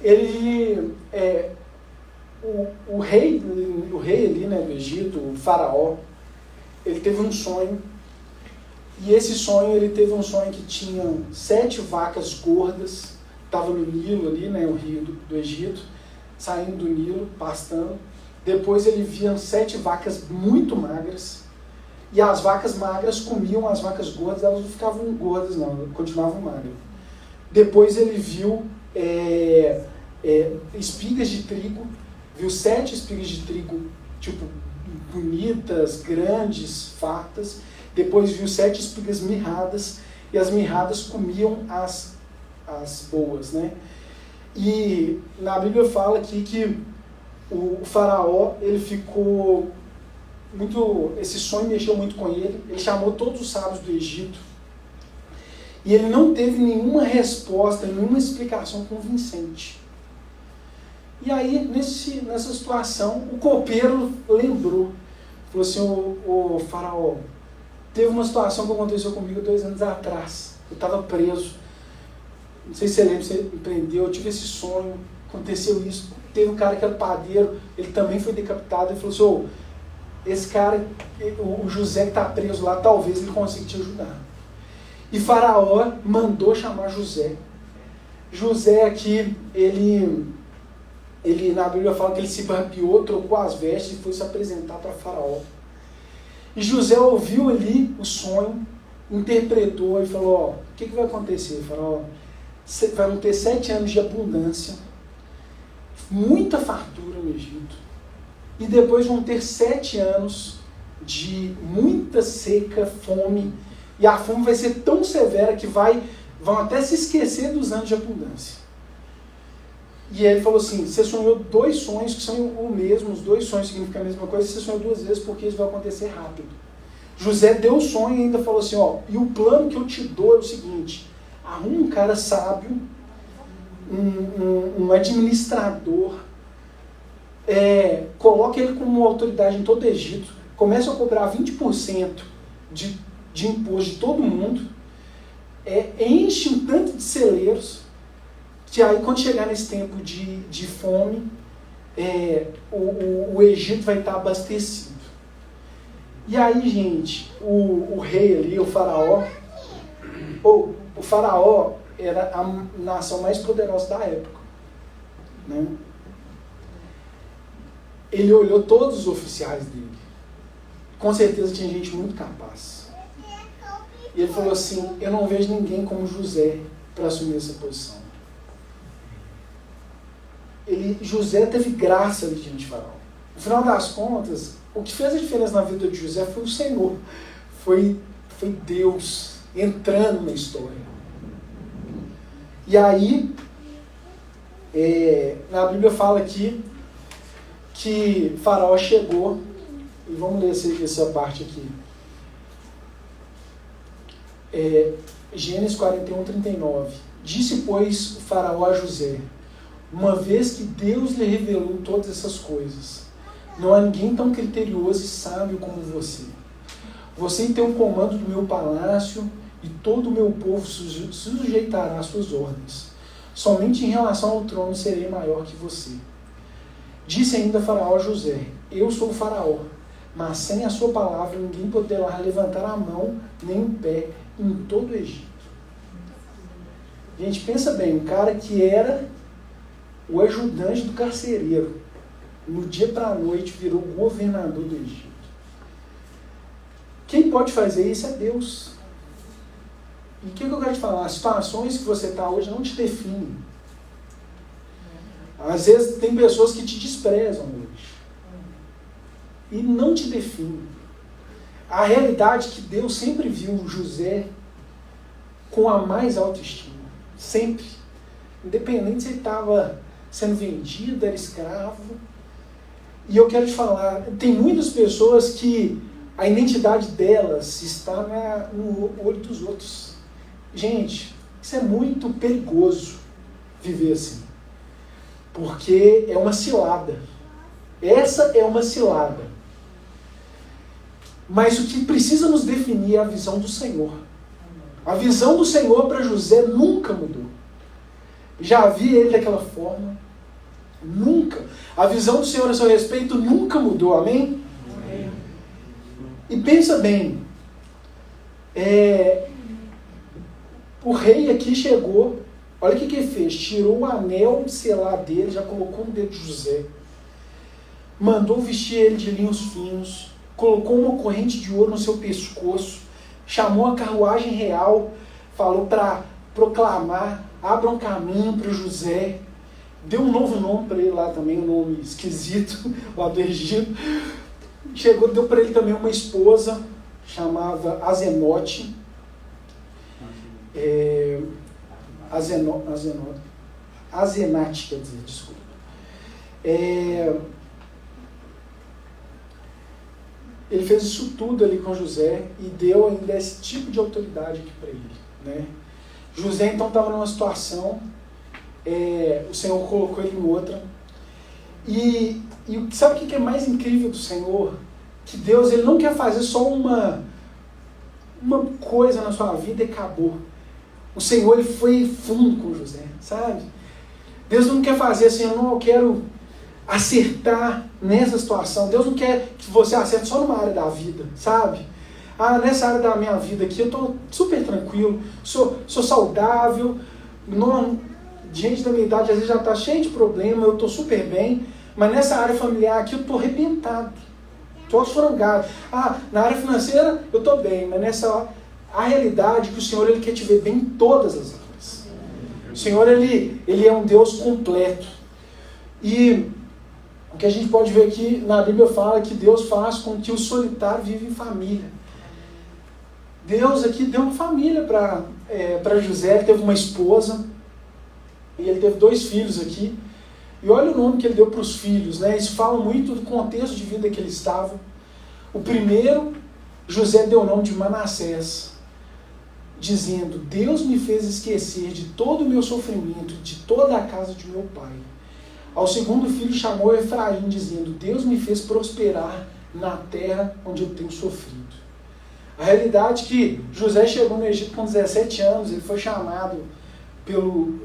Ele o rei ali, né, do Egito, o faraó, ele teve um sonho. E esse sonho, ele teve um sonho que tinha 7 vacas gordas, estava no Nilo ali, né, o rio do Egito, saindo do Nilo, pastando. Depois ele via 7 vacas muito magras, e as vacas magras comiam as vacas gordas, elas não ficavam gordas não, continuavam magras. Depois ele viu espigas de trigo, viu 7 espigas de trigo, tipo, bonitas, grandes, fartas. Depois viu 7 espigas mirradas, e as mirradas comiam as boas, né? E na Bíblia fala aqui que o faraó, ele ficou muito, esse sonho mexeu muito com ele, ele chamou todos os sábios do Egito, e ele não teve nenhuma resposta, nenhuma explicação convincente. E aí, nessa situação, o copeiro lembrou, falou assim, o faraó, teve uma situação que aconteceu comigo 2 anos atrás, eu estava preso, não sei se você lembra, você me prendeu, eu tive esse sonho, aconteceu isso, teve um cara que era padeiro, ele também foi decapitado, ele falou assim, esse cara, o José que está preso lá, talvez ele consiga te ajudar. E Faraó mandou chamar José. José aqui, ele na Bíblia fala que ele se barbeou, trocou as vestes e foi se apresentar para Faraó. E José ouviu ali o sonho, interpretou e falou, o que vai acontecer, Faraó? Vão ter 7 anos de abundância, muita fartura no Egito, e depois vão ter 7 anos de muita seca, fome, e a fome vai ser tão severa que vão até se esquecer dos anos de abundância. E ele falou assim, você sonhou 2 sonhos que são o mesmo, os 2 sonhos significam a mesma coisa, você sonhou 2 vezes porque isso vai acontecer rápido. José deu o sonho e ainda falou assim, e o plano que eu te dou é o seguinte, arruma um cara sábio, um administrador, coloca ele como autoridade em todo o Egito, começa a cobrar 20% de imposto de todo mundo, enche um tanto de celeiros, que aí quando chegar nesse tempo de fome, o Egito vai estar abastecido. E aí, gente, o rei ali, o faraó era a nação mais poderosa da época, né? Ele olhou todos os oficiais dele, com certeza tinha gente muito capaz, e ele falou assim, eu não vejo ninguém como José para assumir essa posição. José teve graça ali diante de Faraó. No final das contas, o que fez a diferença na vida de José foi o Senhor, foi Deus entrando na história. E aí, na Bíblia fala aqui que Faraó chegou, e vamos ler essa parte aqui. Gênesis 41, 39. Disse, pois, o Faraó a José, uma vez que Deus lhe revelou todas essas coisas, não há ninguém tão criterioso e sábio como você. Você tem o comando do meu palácio e todo o meu povo se sujeitará às suas ordens. Somente em relação ao trono serei maior que você. Disse ainda Faraó a José, eu sou o Faraó, mas sem a sua palavra ninguém poderá levantar a mão nem o pé em todo o Egito. Gente, pensa bem, um cara que era o ajudante do carcereiro, no dia para a noite virou governador do Egito. Quem pode fazer isso é Deus. E o que eu quero te falar? As situações que você está hoje não te definem. Às vezes tem pessoas que te desprezam hoje. E não te definem. A realidade é que Deus sempre viu José com a mais alta estima. Sempre. Independente se ele estava sendo vendido, era escravo. E eu quero te falar, tem muitas pessoas que a identidade delas está no olho dos outros. Gente, isso é muito perigoso viver assim. Porque é uma cilada. Essa é uma cilada. Mas o que precisa nos definir é a visão do Senhor. A visão do Senhor para José nunca mudou. Já vi ele daquela forma. Nunca. A visão do Senhor a seu respeito nunca mudou, amém? Amém. E pensa bem, o rei aqui chegou, olha o que ele fez, tirou o anel selar dele, já colocou no dedo de José, mandou vestir ele de linhos finos, colocou uma corrente de ouro no seu pescoço, chamou a carruagem real, falou para proclamar, abram caminho para José, deu um novo nome para ele lá também, um nome esquisito, lá do Egito. Chegou, deu para ele também uma esposa, chamava Azenote. Azenate, quer dizer, desculpa. Ele fez isso tudo ali com José e deu ainda esse tipo de autoridade aqui para ele, né? José então estava numa situação, o Senhor colocou ele em outra. E sabe o que é mais incrível do Senhor? Que Deus ele não quer fazer só uma coisa na sua vida e acabou. O Senhor ele foi fundo com José, sabe? Deus não quer fazer assim, eu quero acertar nessa situação. Deus não quer que você acerte só numa área da vida, sabe? Nessa área da minha vida aqui eu estou super tranquilo, sou saudável, gente da minha idade às vezes já está cheio de problema, eu estou super bem, mas nessa área familiar aqui eu estou arrebentado, estou frangado. Na área financeira eu estou bem, mas a realidade é que o Senhor ele quer te ver bem em todas as áreas. O Senhor ele é um Deus completo. E o que a gente pode ver aqui na Bíblia fala que Deus faz com que o solitário viva em família. Deus aqui deu uma família para José, ele teve uma esposa, e ele teve 2 filhos aqui. E olha o nome que ele deu para os filhos, né? Isso fala muito do contexto de vida que ele estava. O primeiro, José deu o nome de Manassés, dizendo: Deus me fez esquecer de todo o meu sofrimento, de toda a casa de meu pai. Ao segundo filho chamou Efraim, dizendo: Deus me fez prosperar na terra onde eu tenho sofrido. A realidade é que José chegou no Egito com 17 anos, ele foi chamado pelo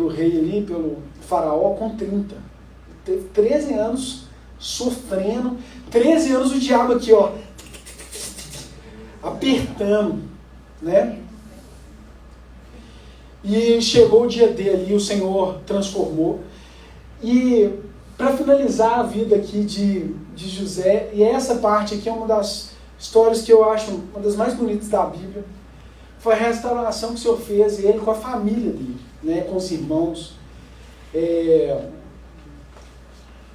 rei ali, pelo faraó, com 30. Teve 13 anos sofrendo, 13 anos o diabo aqui, apertando, né? E chegou o dia dele e o Senhor transformou. E para finalizar a vida aqui de José, e essa parte aqui é uma das histórias que eu acho uma das mais bonitas da Bíblia, foi a restauração que o Senhor fez, ele com a família dele, né, com os irmãos.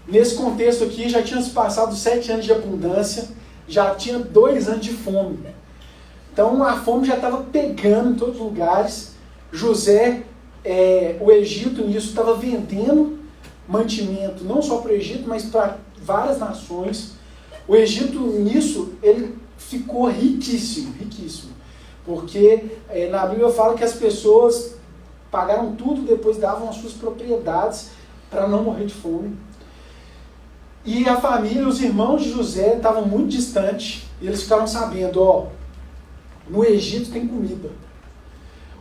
Nesse contexto aqui, já tinham se passado 7 anos de abundância, já tinha 2 anos de fome. Então a fome já estava pegando em todos os lugares. José, o Egito nisso, estava vendendo mantimento, não só para o Egito, mas para várias nações. O Egito nisso, ele ficou riquíssimo, riquíssimo. Porque na Bíblia fala que as pessoas pagaram tudo, depois davam as suas propriedades para não morrer de fome. E a família, os irmãos de José estavam muito distantes, e eles ficaram sabendo, no Egito tem comida.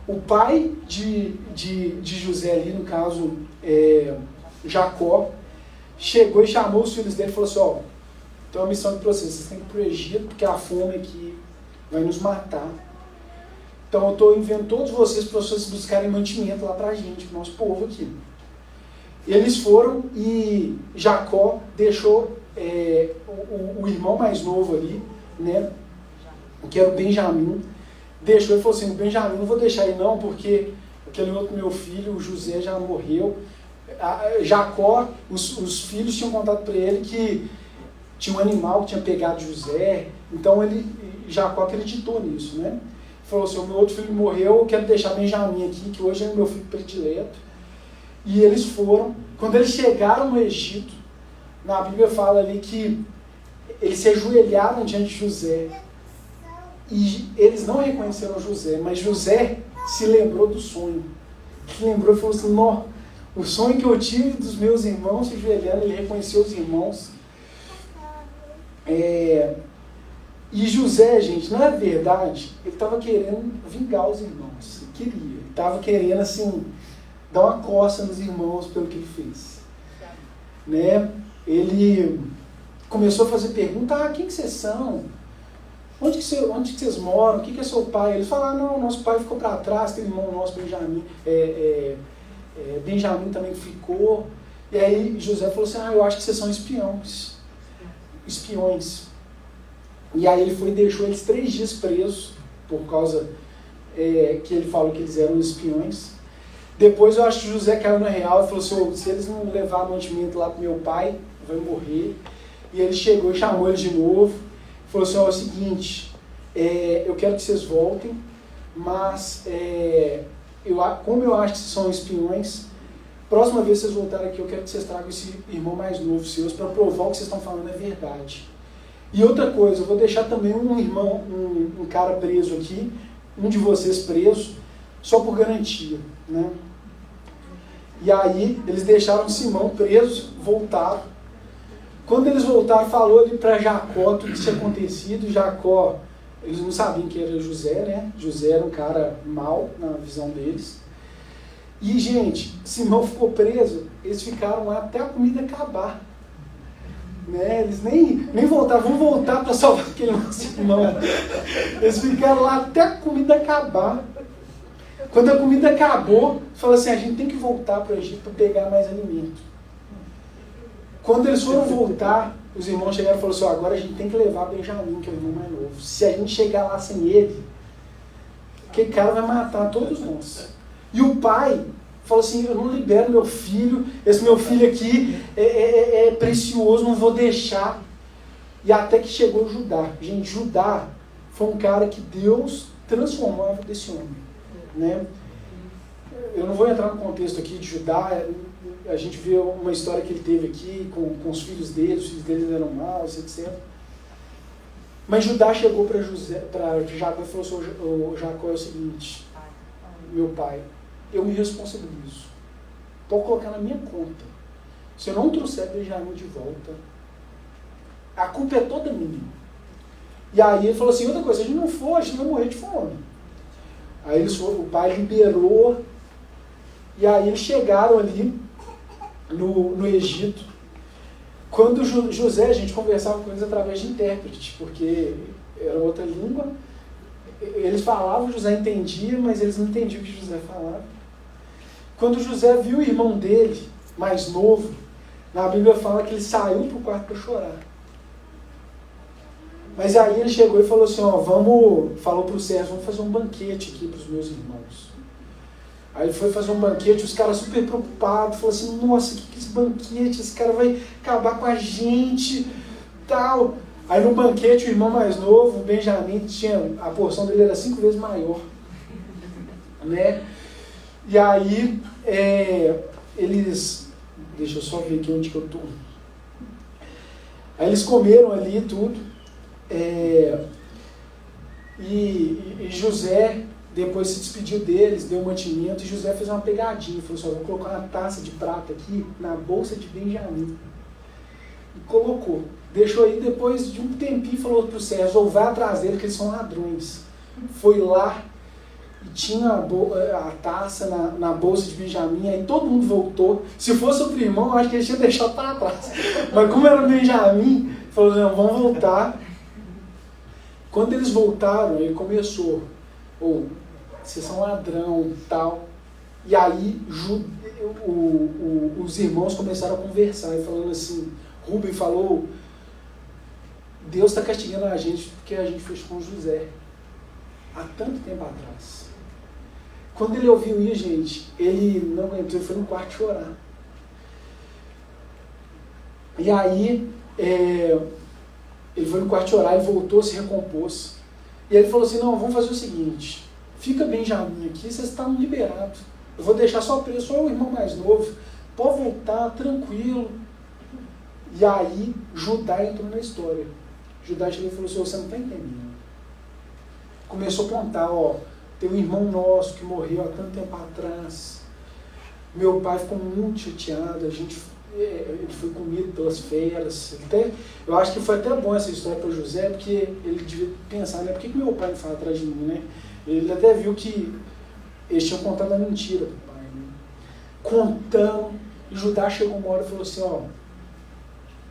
O pai de José ali, no caso Jacó, chegou e chamou os filhos dele e falou assim: tem uma missão para vocês têm que ir para o Egito, porque a fome aqui vai nos matar. Então eu estou enviando todos vocês para vocês buscarem mantimento lá para a gente, para o nosso povo aqui. Eles foram e Jacó deixou o irmão mais novo ali, né, que era o Benjamim, deixou e falou assim: o Benjamim não vou deixar ele não, porque aquele outro meu filho, o José, já morreu. Jacó, os filhos tinham contado para ele que tinha um animal que tinha pegado José, então Jacó acreditou nisso, né? Falou assim: o meu outro filho morreu, eu quero deixar Benjamim aqui, que hoje é meu filho predileto. E eles foram. Quando eles chegaram no Egito, na Bíblia fala ali que eles se ajoelharam diante de José. E eles não reconheceram José, mas José se lembrou do sonho. Se lembrou e falou assim: não, o sonho que eu tive dos meus irmãos se ajoelhando, ele reconheceu os irmãos. E José, gente, na verdade, ele estava querendo vingar os irmãos. Ele estava querendo, assim, dar uma coça nos irmãos pelo que ele fez. né? Ele começou a fazer pergunta: quem que vocês são? Onde que vocês moram? O que é seu pai? Eles falaram: não, nosso pai ficou para trás, tem um irmão nosso, Benjamim. Benjamim também ficou. E aí José falou assim: eu acho que vocês são espiões. E aí ele foi e deixou eles 3 dias presos, por causa que ele falou que eles eram espiões. Depois eu acho que José caiu na real e falou assim: se eles não levarem mantimento lá para meu pai, vai morrer. E ele chegou e chamou eles de novo. Falou assim: é o seguinte, eu quero que vocês voltem, mas como eu acho que vocês são espiões, próxima vez que vocês voltarem aqui, eu quero que vocês tragam esse irmão mais novo seus para provar o que vocês estão falando é verdade. E outra coisa, eu vou deixar também um cara preso aqui, um de vocês preso, só por garantia, né? E aí eles deixaram Simão preso, voltaram. Quando eles voltaram, falou ali para Jacó tudo que tinha acontecido. Jacó, eles não sabiam que era José, né? José era um cara mau na visão deles. E, gente, Simão ficou preso, eles ficaram lá até a comida acabar. Né? Eles nem voltaram, vamos voltar para salvar aquele nosso irmão. Eles ficaram lá até a comida acabar. Quando a comida acabou, falaram assim: a gente tem que voltar para o Egito para pegar mais alimento. Quando eles foram voltar, os irmãos chegaram e falaram assim: agora a gente tem que levar Benjamim, que é o irmão mais novo. Se a gente chegar lá sem ele, aquele cara vai matar todos nós. E o pai falou assim: eu não libero meu filho, esse meu filho aqui é precioso, não vou deixar. E até que chegou Judá. Gente, Judá foi um cara que Deus transformou a vida desse homem. Né? Eu não vou entrar no contexto aqui de Judá, a gente vê uma história que ele teve aqui com os filhos dele eram maus, etc. Mas Judá chegou para Jacó e falou assim: Jacó, é o seguinte, meu pai, eu me responsabilizo, pode colocar na minha conta, se eu não trouxer Benjamim de volta, a culpa é toda minha. E aí ele falou assim: outra coisa, se a gente não for, a gente vai morrer de fome. Aí eles foram, o pai liberou, e aí eles chegaram ali no Egito. Quando José, a gente conversava com eles através de intérpretes, porque era outra língua. Eles falavam, José entendia, mas eles não entendiam o que José falava. Quando José viu o irmão dele, mais novo, na Bíblia fala que ele saiu para o quarto para chorar. Mas aí ele chegou e falou assim: falou para o Sérgio: vamos fazer um banquete aqui para os meus irmãos. Aí ele foi fazer um banquete, os caras super preocupados, falou assim: nossa, que esse banquete, esse cara vai acabar com a gente, tal. Aí no banquete, o irmão mais novo, o Benjamim, a porção dele era 5 vezes maior. Né? E aí, deixa eu só ver aqui onde que eu estou. Aí eles comeram ali tudo. E José depois se despediu deles, deu um mantimento, e José fez uma pegadinha, falou assim: vou colocar uma taça de prata aqui na bolsa de Benjamim. E colocou. Deixou aí, depois de um tempinho, falou para o Sérgio: vai atrás dele, que eles são ladrões. Foi lá e tinha a taça na bolsa de Benjamim, aí todo mundo voltou. Se fosse outro irmão, eu acho que ele tinha deixado para trás. Mas como era Benjamim, falou: não, vamos voltar. Quando eles voltaram, ele começou: vocês são ladrão, tal. E aí os irmãos começaram a conversar, e falando assim, Rubem falou: Deus está castigando a gente porque a gente fez com José há tanto tempo atrás. Quando ele ouviu isso, gente, ele não aguentou, ele foi no quarto chorar. E aí ele foi no quarto chorar, ele voltou, se recompôs. E ele falou assim: não, vamos fazer o seguinte, fica Benjamim aqui, vocês estão liberados. Eu vou deixar só preso, só o irmão mais novo. Pode voltar, tranquilo. E aí, Judá entrou na história. Judá chegou e falou assim: você não está entendendo. Começou a contar: tem um irmão nosso que morreu há tanto tempo atrás. Meu pai ficou muito chateado, ele foi comido pelas feras. Eu acho que foi até bom essa história para José, porque ele devia pensar, né? Por que meu pai não fala atrás de mim, né? Ele até viu que eles tinham contado a mentira para o pai, né? Contando, e Judá chegou uma hora e falou assim: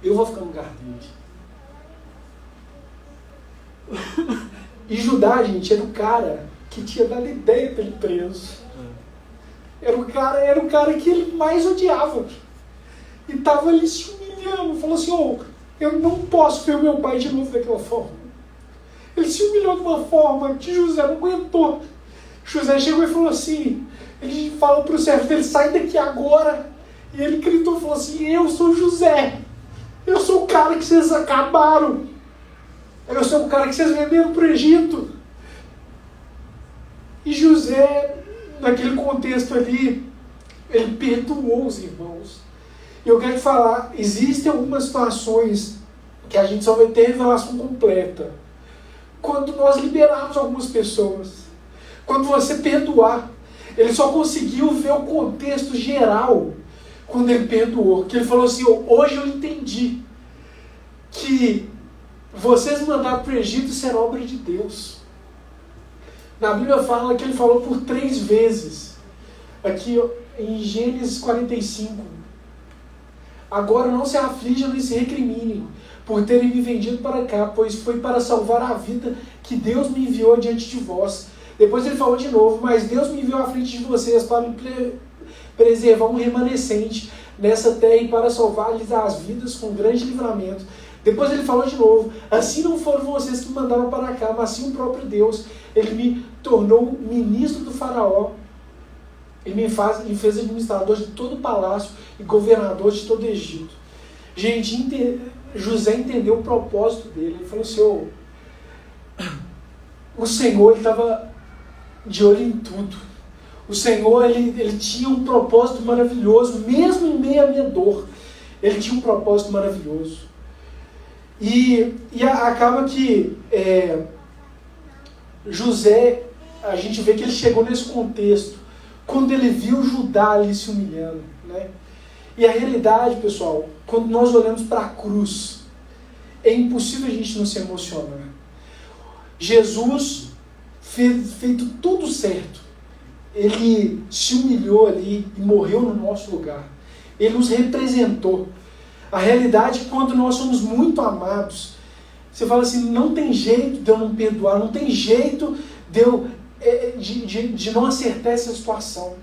eu vou ficar no lugar dele. E Judá, gente, era o cara que tinha dado ideia para ele preso. Era o cara que ele mais odiava. E estava ali se humilhando. Falou assim, eu não posso ver o meu pai de novo daquela forma. Ele se humilhou de uma forma que José não aguentou. José chegou e falou assim, ele falou para o servo dele, sai daqui agora. E ele gritou e falou assim, eu sou José. Eu sou o cara que vocês acabaram. Eu sou o cara que vocês venderam para o Egito. E José, naquele contexto ali, ele perdoou os irmãos. E eu quero te falar, existem algumas situações que a gente só vai ter revelação completa quando nós liberarmos algumas pessoas. Quando você perdoar. Ele só conseguiu ver o contexto geral quando ele perdoou. Que ele falou assim, hoje eu entendi que vocês me mandaram para o Egito, isso era obra de Deus. Na Bíblia fala que ele falou por 3 vezes. Aqui em Gênesis 45. Agora não se aflijam nem se recriminem por terem me vendido para cá, pois foi para salvar a vida que Deus me enviou diante de vós. Depois ele falou de novo, mas Deus me enviou à frente de vocês para preservar um remanescente nessa terra e para salvar-lhes as vidas com grande livramento. Depois ele falou de novo, assim não foram vocês que me mandaram para cá, mas sim o próprio Deus. Ele me tornou ministro do faraó. Ele me fez administrador de todo o palácio e governador de todo o Egito. Gente, José entendeu o propósito dele. Ele falou assim, o Senhor estava de olho em tudo. O Senhor ele tinha um propósito maravilhoso, mesmo em meio à minha dor. Ele tinha um propósito maravilhoso. E acaba que José, a gente vê que ele chegou nesse contexto quando ele viu Judá ali se humilhando, né? E a realidade, pessoal, quando nós olhamos para a cruz, é impossível a gente não se emocionar. Jesus feito tudo certo, ele se humilhou ali e morreu no nosso lugar. Ele nos representou. A realidade é que quando nós somos muito amados, você fala assim, não tem jeito de eu não perdoar, não tem jeito de eu de não acertar essa situação.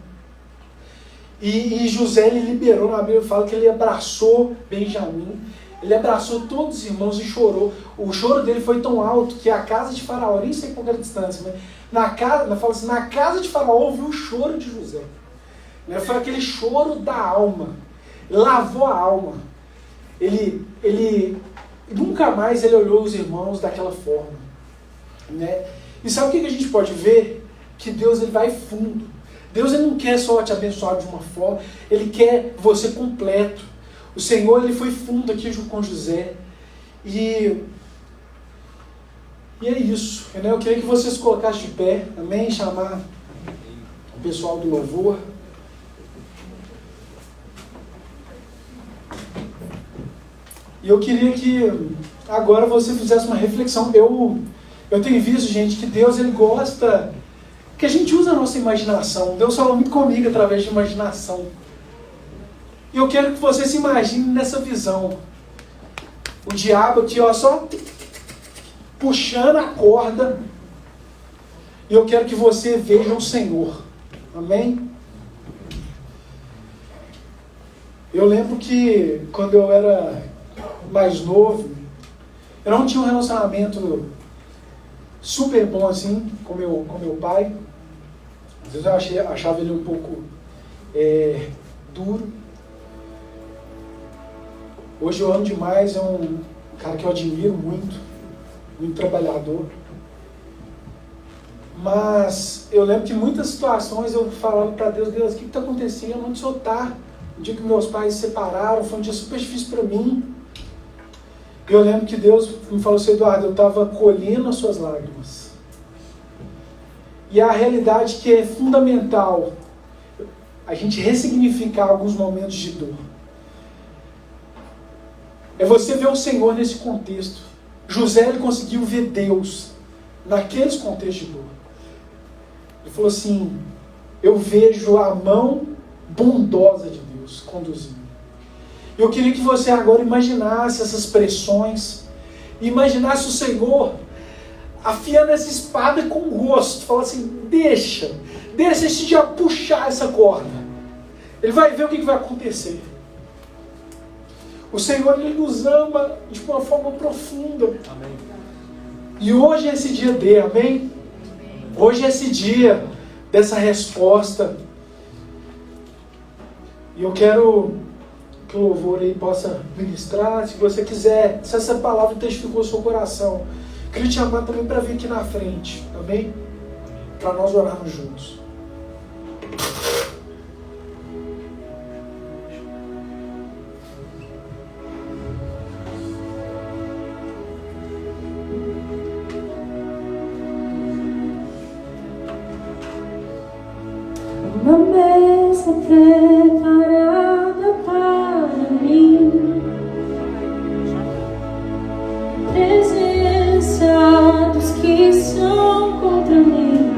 E José, ele liberou, na Bíblia fala que ele abraçou Benjamim, ele abraçou todos os irmãos e chorou. O choro dele foi tão alto que a casa de Faraó, nem sei qual era a distância, mas fala assim, na casa de Faraó ouviu o choro de José. Foi aquele choro da alma, lavou a alma. Ele nunca mais ele olhou os irmãos daquela forma, né? E sabe o que a gente pode ver? Que Deus ele vai fundo. Deus ele não quer só te abençoar de uma forma, ele quer você completo. O Senhor ele foi fundo aqui junto com José. E é isso, né? Eu queria que vocês se colocassem de pé, amém? Chamar o pessoal do louvor. E eu queria que agora você fizesse uma reflexão. Eu tenho visto, gente, que Deus ele gosta que a gente use a nossa imaginação. Deus fala muito comigo através de imaginação. E eu quero que você se imagine nessa visão. O diabo aqui, só puxando a corda. E eu quero que você veja o Senhor. Amém? Eu lembro que quando eu era mais novo, eu não tinha um relacionamento super bom assim com meu pai. Às vezes eu achava ele um pouco duro. Hoje eu amo demais, é um cara que eu admiro muito, muito trabalhador. Mas eu lembro que em muitas situações eu falava para Deus, o que está acontecendo? Onde o Senhor está? O dia que meus pais se separaram, foi um dia super difícil para mim. Eu lembro que Deus me falou assim, Eduardo, eu estava colhendo as suas lágrimas. E a realidade que é fundamental a gente ressignificar alguns momentos de dor. É você ver o Senhor nesse contexto. José ele conseguiu ver Deus naqueles contextos de dor. Ele falou assim, eu vejo a mão bondosa de Deus conduzindo. Eu queria que você agora imaginasse essas pressões, imaginasse o Senhor afiando essa espada com gosto, fala assim, deixa esse diabo puxar essa corda, ele vai ver o que vai acontecer. O Senhor, Ele nos ama de uma forma profunda. Amém. E hoje é esse dia dele, amém? Hoje é esse dia dessa resposta. E eu quero que o louvor aí possa ministrar. Se você quiser, se essa palavra testificou o seu coração, queria te chamar também para vir aqui na frente, amém? Para nós orarmos juntos. Uma mesa preparada para mim, presença dos que são contra mim,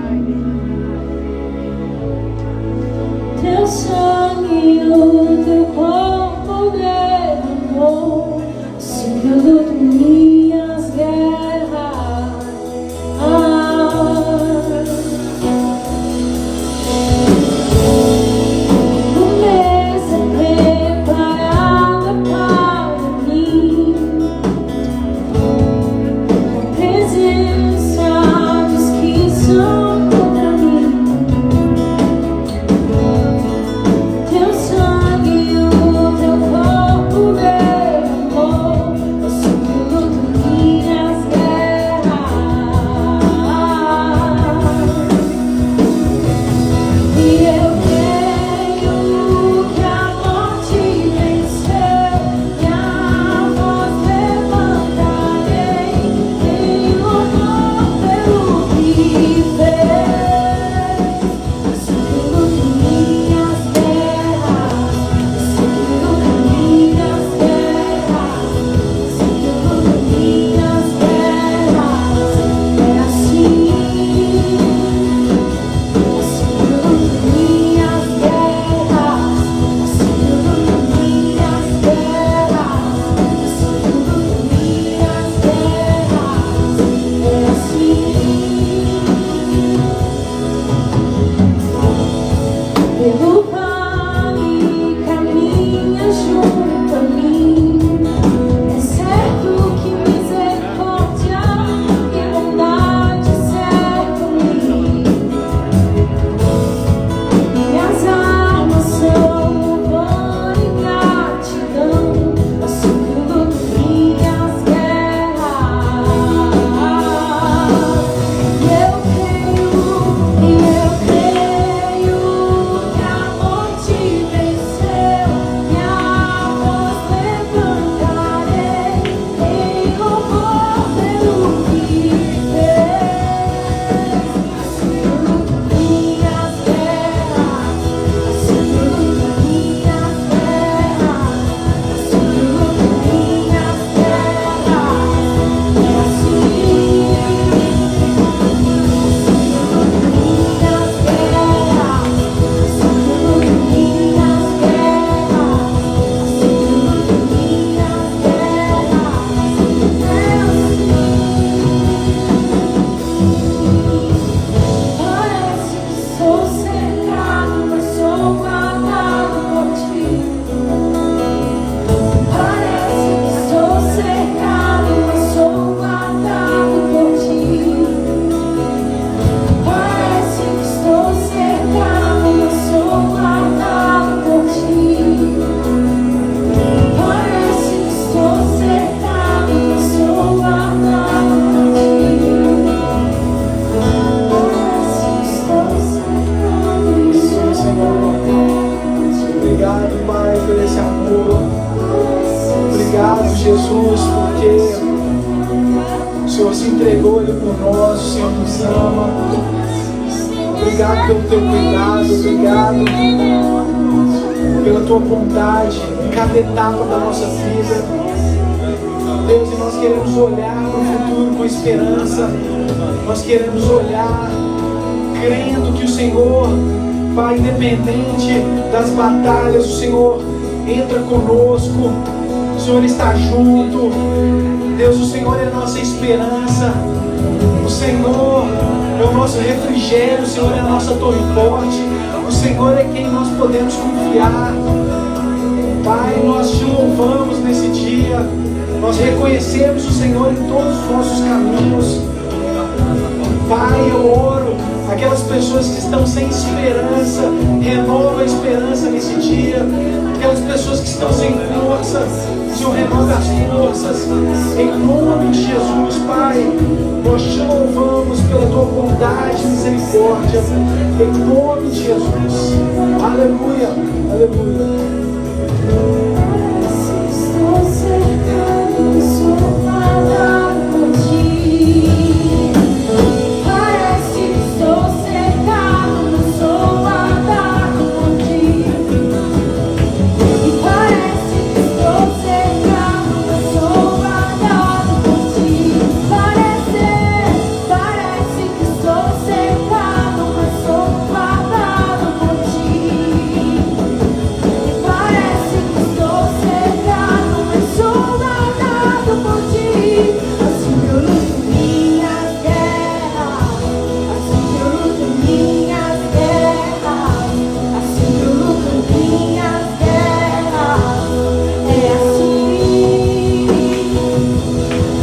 teu sangue, o teu corpo derramou, segurou de minhas guerras. Jesus, porque o Senhor se entregou Ele por nós, o Senhor nos ama. Obrigado pelo teu cuidado, obrigado pela tua bondade em cada etapa da nossa vida. Deus, e nós queremos olhar para o futuro com esperança, nós queremos olhar crendo que o Senhor, Pai, independente das batalhas, o Senhor entra conosco. O Senhor está junto. Deus, o Senhor é a nossa esperança. O Senhor é o nosso refrigério. O Senhor é a nossa torre forte. O Senhor é quem nós podemos confiar. Pai, nós te louvamos nesse dia. Nós reconhecemos o Senhor em todos os nossos caminhos. Pai, eu oro, aquelas pessoas que estão sem esperança, renova a esperança nesse dia. Aquelas pessoas que estão sem força, Senhor, renova as forças. Em nome de Jesus, Pai, nós te louvamos pela tua bondade e misericórdia. Em nome de Jesus. Aleluia, aleluia. Estou cercado, sou parado por ti. Parece que estou cercado, não sou guardado por ti. E parece que estou cercado, não sou guardado por ti. Parece que estou cercado, mas sou guardado por ti. Parece que estou cercado, mas sou guardado por ti. Assim que eu luto minhas guerras, assim que eu luto minhas guerras, assim que eu luto minhas guerras, é assim.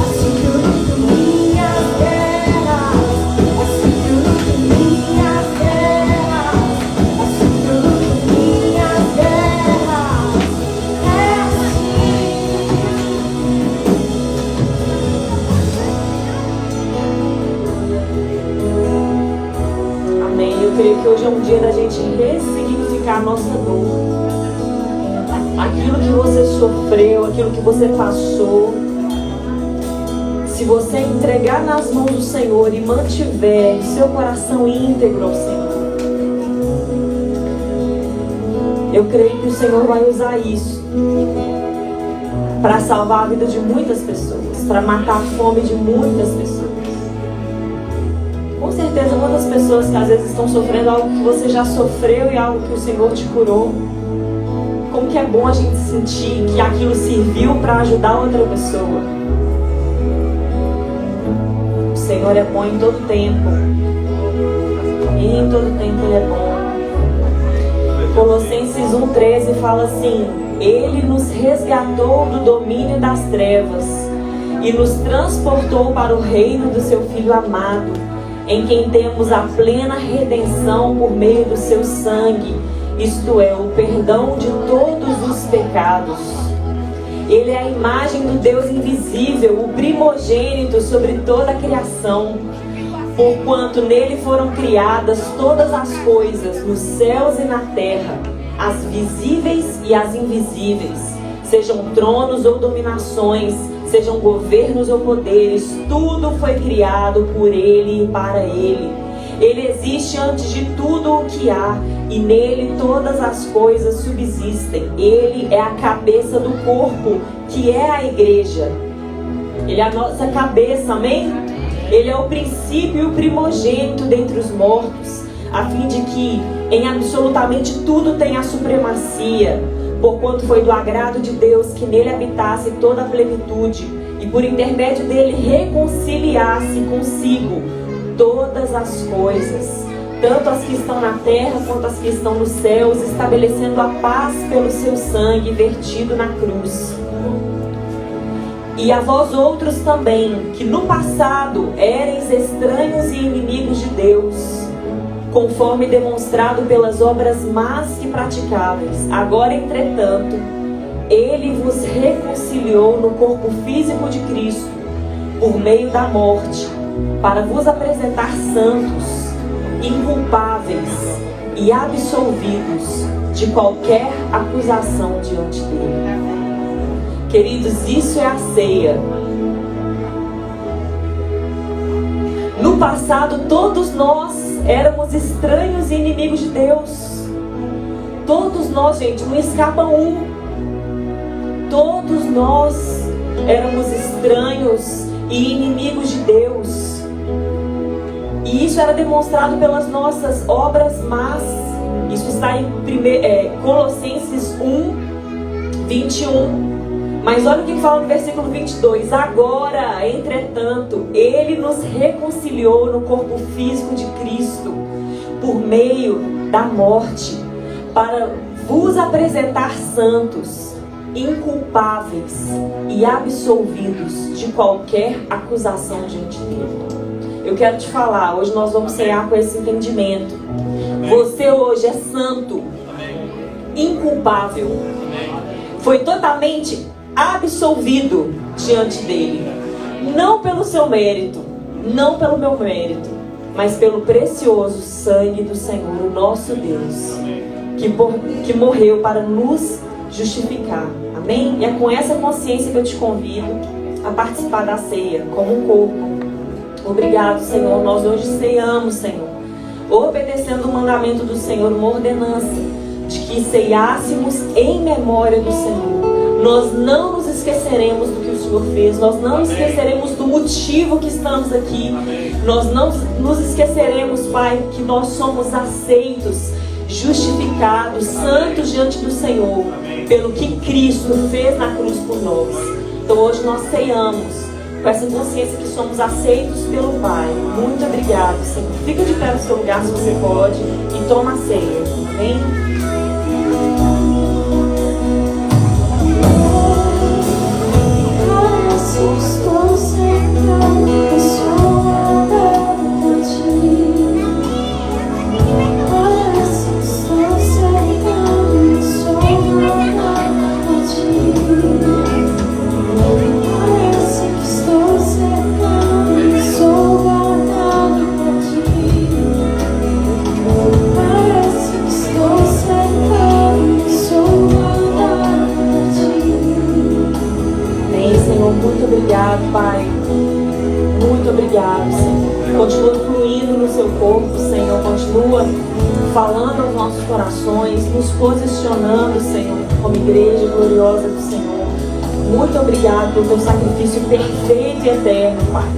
Assim que eu luto minhas guerras, assim que eu luto minhas guerras, assim que eu luto minhas guerras, é assim. Amém. Eu creio que hoje é um dia da gente ressignificar a nossa dor. Aquilo que você sofreu, aquilo que você passou. Se você entregar nas mãos do Senhor e mantiver seu coração íntegro ao Senhor, eu creio que o Senhor vai usar isso para salvar a vida de muitas pessoas, para matar a fome de muitas pessoas. Com certeza, muitas pessoas que às vezes estão sofrendo algo que você já sofreu e algo que o Senhor te curou. Como que é bom a gente sentir que aquilo serviu para ajudar outra pessoa. O Senhor é bom em todo tempo. E em todo tempo Ele é bom. Colossenses 1,13 fala assim: Ele nos resgatou do domínio das trevas e nos transportou para o reino do seu Filho amado, em quem temos a plena redenção por meio do seu sangue, isto é, o perdão de todos os pecados. Ele é a imagem do Deus invisível, o primogênito sobre toda a criação, porquanto nele foram criadas todas as coisas, nos céus e na terra, as visíveis e as invisíveis, sejam tronos ou dominações, sejam governos ou poderes, tudo foi criado por Ele e para Ele. Ele existe antes de tudo o que há, e nele todas as coisas subsistem. Ele é a cabeça do corpo, que é a igreja. Ele é a nossa cabeça, amém? Ele é o princípio e o primogênito dentre os mortos, a fim de que em absolutamente tudo tenha a supremacia, porquanto foi do agrado de Deus que nele habitasse toda a plenitude, e por intermédio dele reconciliasse consigo todas as coisas, tanto as que estão na terra quanto as que estão nos céus, estabelecendo a paz pelo seu sangue vertido na cruz. E a vós outros também, que no passado éreis estranhos e inimigos de Deus, conforme demonstrado pelas obras más que praticáveis, agora, entretanto, Ele vos reconciliou no corpo físico de Cristo, por meio da morte, para vos apresentar santos, inculpáveis e absolvidos de qualquer acusação diante dele. Queridos, isso é a ceia. No passado, todos nós éramos estranhos e inimigos de Deus. Todos nós, gente, não escapa um. Todos nós éramos estranhos e inimigos de Deus. E isso era demonstrado pelas nossas obras más. Isso está em Colossenses 1, 21. Mas olha o que fala no versículo 22. Agora, entretanto, Ele nos reconciliou no corpo físico de Cristo, por meio da morte, para vos apresentar santos, inculpáveis e absolvidos de qualquer acusação diante dele. Eu quero te falar, hoje nós vamos cear com esse entendimento. Você hoje é santo, inculpável, foi totalmente absolvido diante dele, não pelo seu mérito, não pelo meu mérito, mas pelo precioso sangue do Senhor, o nosso Deus, que morreu para nos justificar. Amém? E é com essa consciência que eu te convido a participar da ceia como um corpo. Obrigado, Senhor. Nós hoje ceamos, Senhor, obedecendo o mandamento do Senhor, uma ordenança de que ceiássemos em memória do Senhor. Nós não nos esqueceremos do que o Senhor fez. Nós não esqueceremos do motivo que estamos aqui. Nós não nos esqueceremos, Pai, que nós somos aceitos, justificados, santos diante do Senhor, pelo que Cristo fez na cruz por nós. Então hoje nós ceiamos com essa consciência que somos aceitos pelo Pai. Muito obrigado, Senhor. Fica de pé no seu lugar se você pode e toma a ceia. Amém? Estou cercado, eu sou amado por ti. Parece que estou cercado, eu sou amado por ti. Parece que estou cercado, eu sou guardado por ti. Parece que estou cercado, eu sou guardado por ti. Bem, Senhor, muito obrigado, Pai. Muito obrigado, Senhor. Continua fluindo no seu corpo, Senhor. Continua falando aos nossos corações, nos posicionando, Senhor, como igreja gloriosa do Senhor. Muito obrigado pelo teu sacrifício perfeito e eterno, Pai.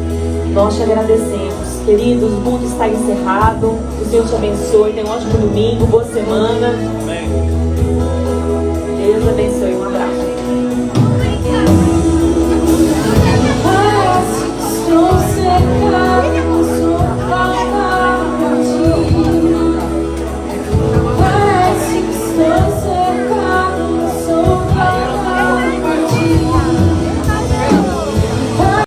Nós te agradecemos. Queridos, o culto está encerrado. O Senhor te abençoe. Tenha um ótimo domingo, boa semana. Deus abençoe.